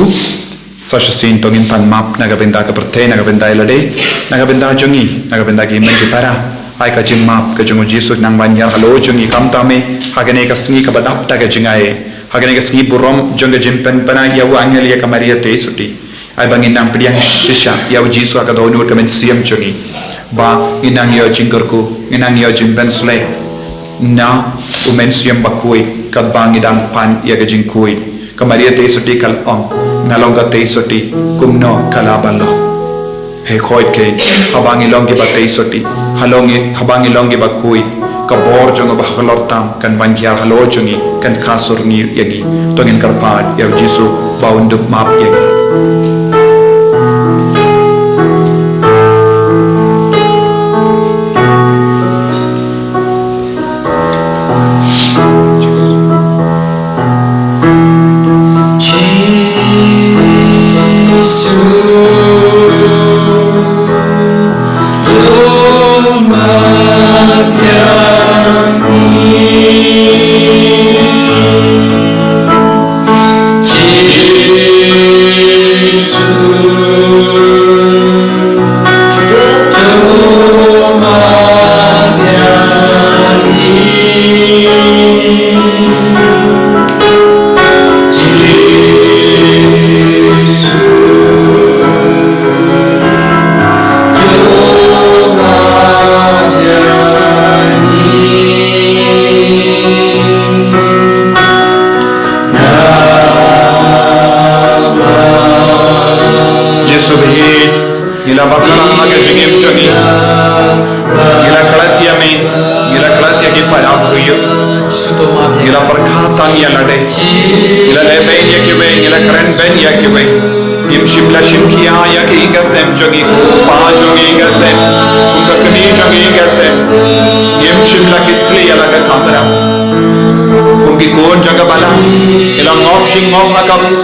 sasha sin tongin tan map naga benda ka perte naga benda ilade naga benda jongi naga benda ki men ki para ai ka jing map ka jongu Jesus nang ban yar halo jongi kam tame hagane ka sngi ka badap ta ka jingae hagane ka sngi burom jonga jimpen pana ya wa angel ya ka Maria te suti ai bangin nang pediang shisha ya Jesus ka donu ka men siam jongi ba inang yo jingkarku inang yo jimpen sle na umen siam bakui ka bangidang pan ya ka jingkui Maria te soti kal om ngalonga te soti kumno kalabalo he khoit ke habangi longi ba te soti halongi habangi longi ba kui ka bor jonga ba halortam kan bangia halo jongi kan khasur ni yagi tongin karpat ya Jesu ba undup map yagi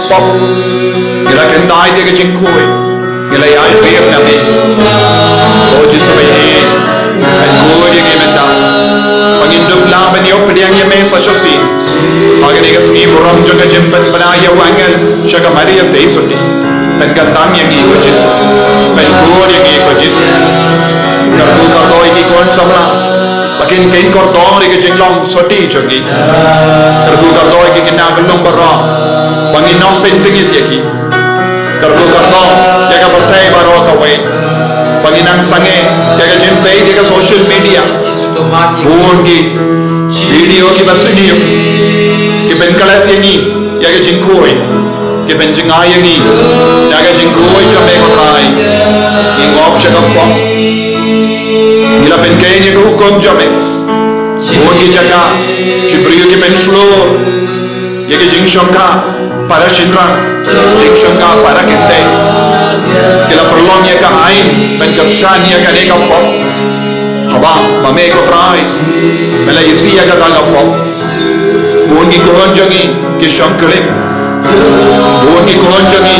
pop ila kendai dia ke jingkui ila ai fiam nami o jisu bani ai ko dia ke menda pangindum la bani op dia ngi me so si age ni gasni buram jaga jempat bana ya wangal shaga Maria te suni pen gandam yang ngi ko jisu pen ko dia ngi ko jisu karbu kardoi ki kon samla pakin kain kordoi ke jinglong soti jogi karbu kardoi ki kina belum bara Panginam pentingit yaki kargo karno jaga bertai baro kawai panginang sange jaga jempai jaga social media bungi video ki basuni ki benkalat yangi jaga jingkoi ki benjingai yangi jaga jingkoi jame kotai ingop shagapom gila benkai ni hukum jame bungi jaga ki brio ki penslo yaga jingshonka para shinran jingshonka para kente kila perlong ya ka ain ben kershan ya ka deka pop haba mame ko trai mela isi ya ka daga pop bungi kohon jangi ki shankale bungi kohon jangi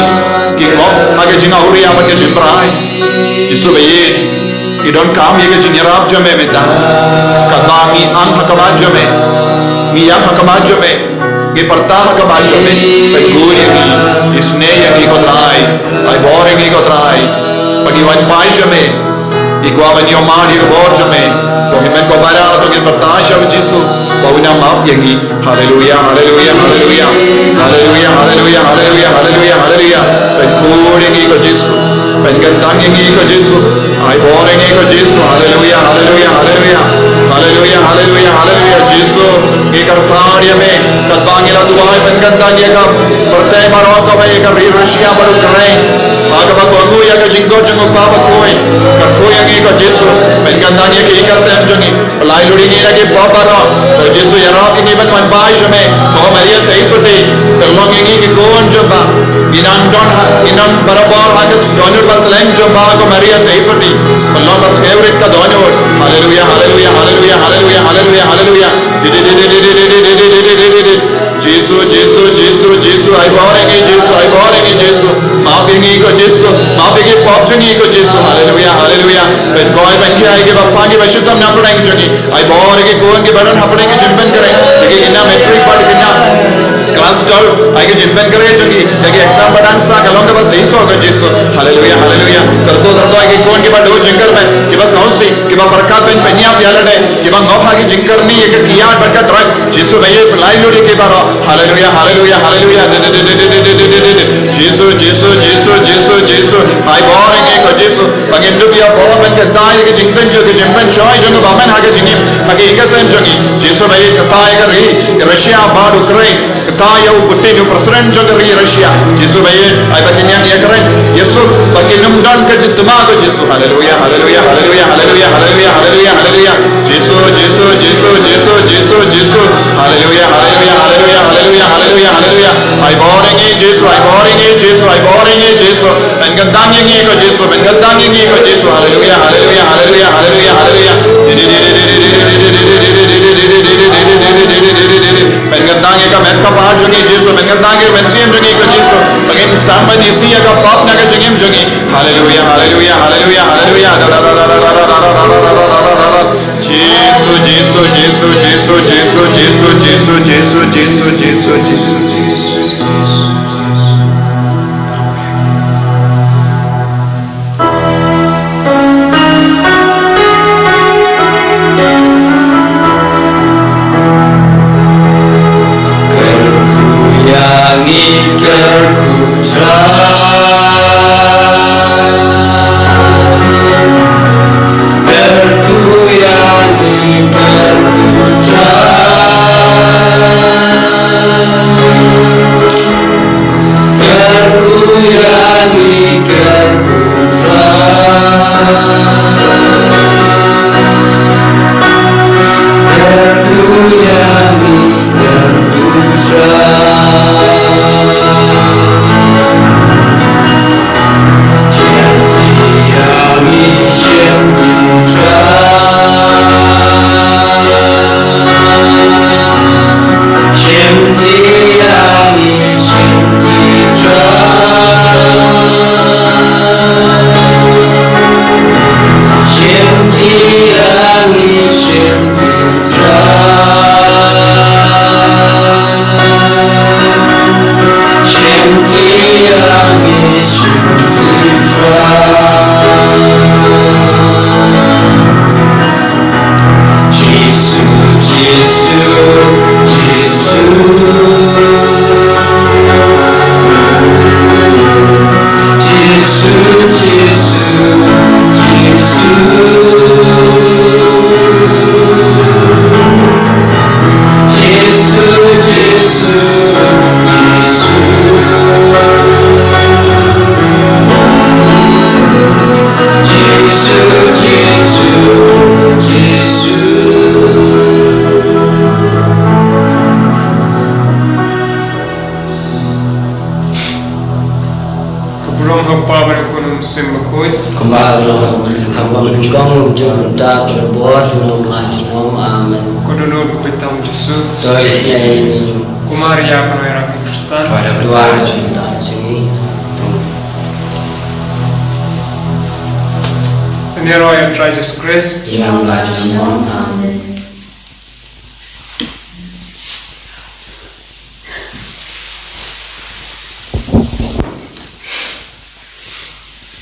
ki pop age jinga uri aman ke jimbrai jisu bayin don't come ye ke jinyarab jame meta kadami ang hakamat jame mi yang hakamat jame ge parta hakamat jame pegur yang isne yang ko trai ai boring ko trai pagi wan pai jame iko avan yo mar yo bor jame ko himen ko bara to ge parta shav jisu Bawina map yangi hallelujah hallelujah hallelujah hallelujah hallelujah hallelujah hallelujah hallelujah pegur yang ko jisu Pynkyntang yang ko jisu ai boring ko jisu hallelujah hallelujah hallelujah hallelujah hallelujah hallelujah jisu ge kartarya me kadbangila duai Pynkyntang ye kam pertai maro ko me ka Russia baru keren aga ba ko ya ka jinggo jang pa ba koi kar ko yang ko jisu Pynkyntang ye ke ka sem jangi lai ludi ni lagi babara to jisu yarab ini ban man bai jame ko maria teisoti terlong yang ki kon jaba inan don inan barabar hagas donor batlen jaba ko maria teisoti Allah bas favorite ka donor hallelujah hallelujah hallelujah hallelujah hallelujah hallelujah Jesu Jesu Jesu Jesu ai boring Jesu maafingi ko Jesu maafingi popjungi ko Jesu hallelujah hallelujah ben koi ben ki ai ke bappa ki bashudam na padaenge joni ai boring ko ke badan hapadaenge jinban kare lekin inna metric pad kinna class 12 ai ke jinban kare joni lekin exam padan sa kalong ke bas so ko Jesu hallelujah hallelujah kardo ai ke kon ke bado jinkar mein ke bas hausi ke ba barkat ben penya yalade ke ba ngopha ke jinkar ni ek kiya barkat rak Jesu baye lai lodi ke bara hallelujah hallelujah hallelujah Jesus Jesus Jesus Jesus Jesus ai boring ko Jesus pagin dubia bo ben ke dai ke jingdan jo ke jimpan choi jo ba man ha ke jinim pagi ka sem jongi Jesus baye katai ka ri Russia ba Ukraine katai u putin u president jo ri Russia Jesus baye ai bakin yang ya keren Yesu bagi numdan ke jitma ko Jesus hallelujah hallelujah hallelujah hallelujah hallelujah hallelujah hallelujah Jesus Jesus Jesus Jesus Jesus Jesus hallelujah hallelujah hallelujah hallelujah hallelujah hallelujah ai boring Jesus ai boring Jesus ai boring Jesus Pynkyntang yang ko Jesus Pynkyntang yang ko Jesus hallelujah hallelujah hallelujah hallelujah hallelujah Pynkyntang ka met ka pa jungi Jesus Pynkyntang ke mencium jungi ko Jesus pagin stampan isi ka pop na ka jungim jungi hallelujah hallelujah hallelujah hallelujah Jesus Jesus Jesus Jesus Jesus Jesus Jesus Jesus Jesus Jesus Jesus Nero and righteous grace. Jangan belajar semua.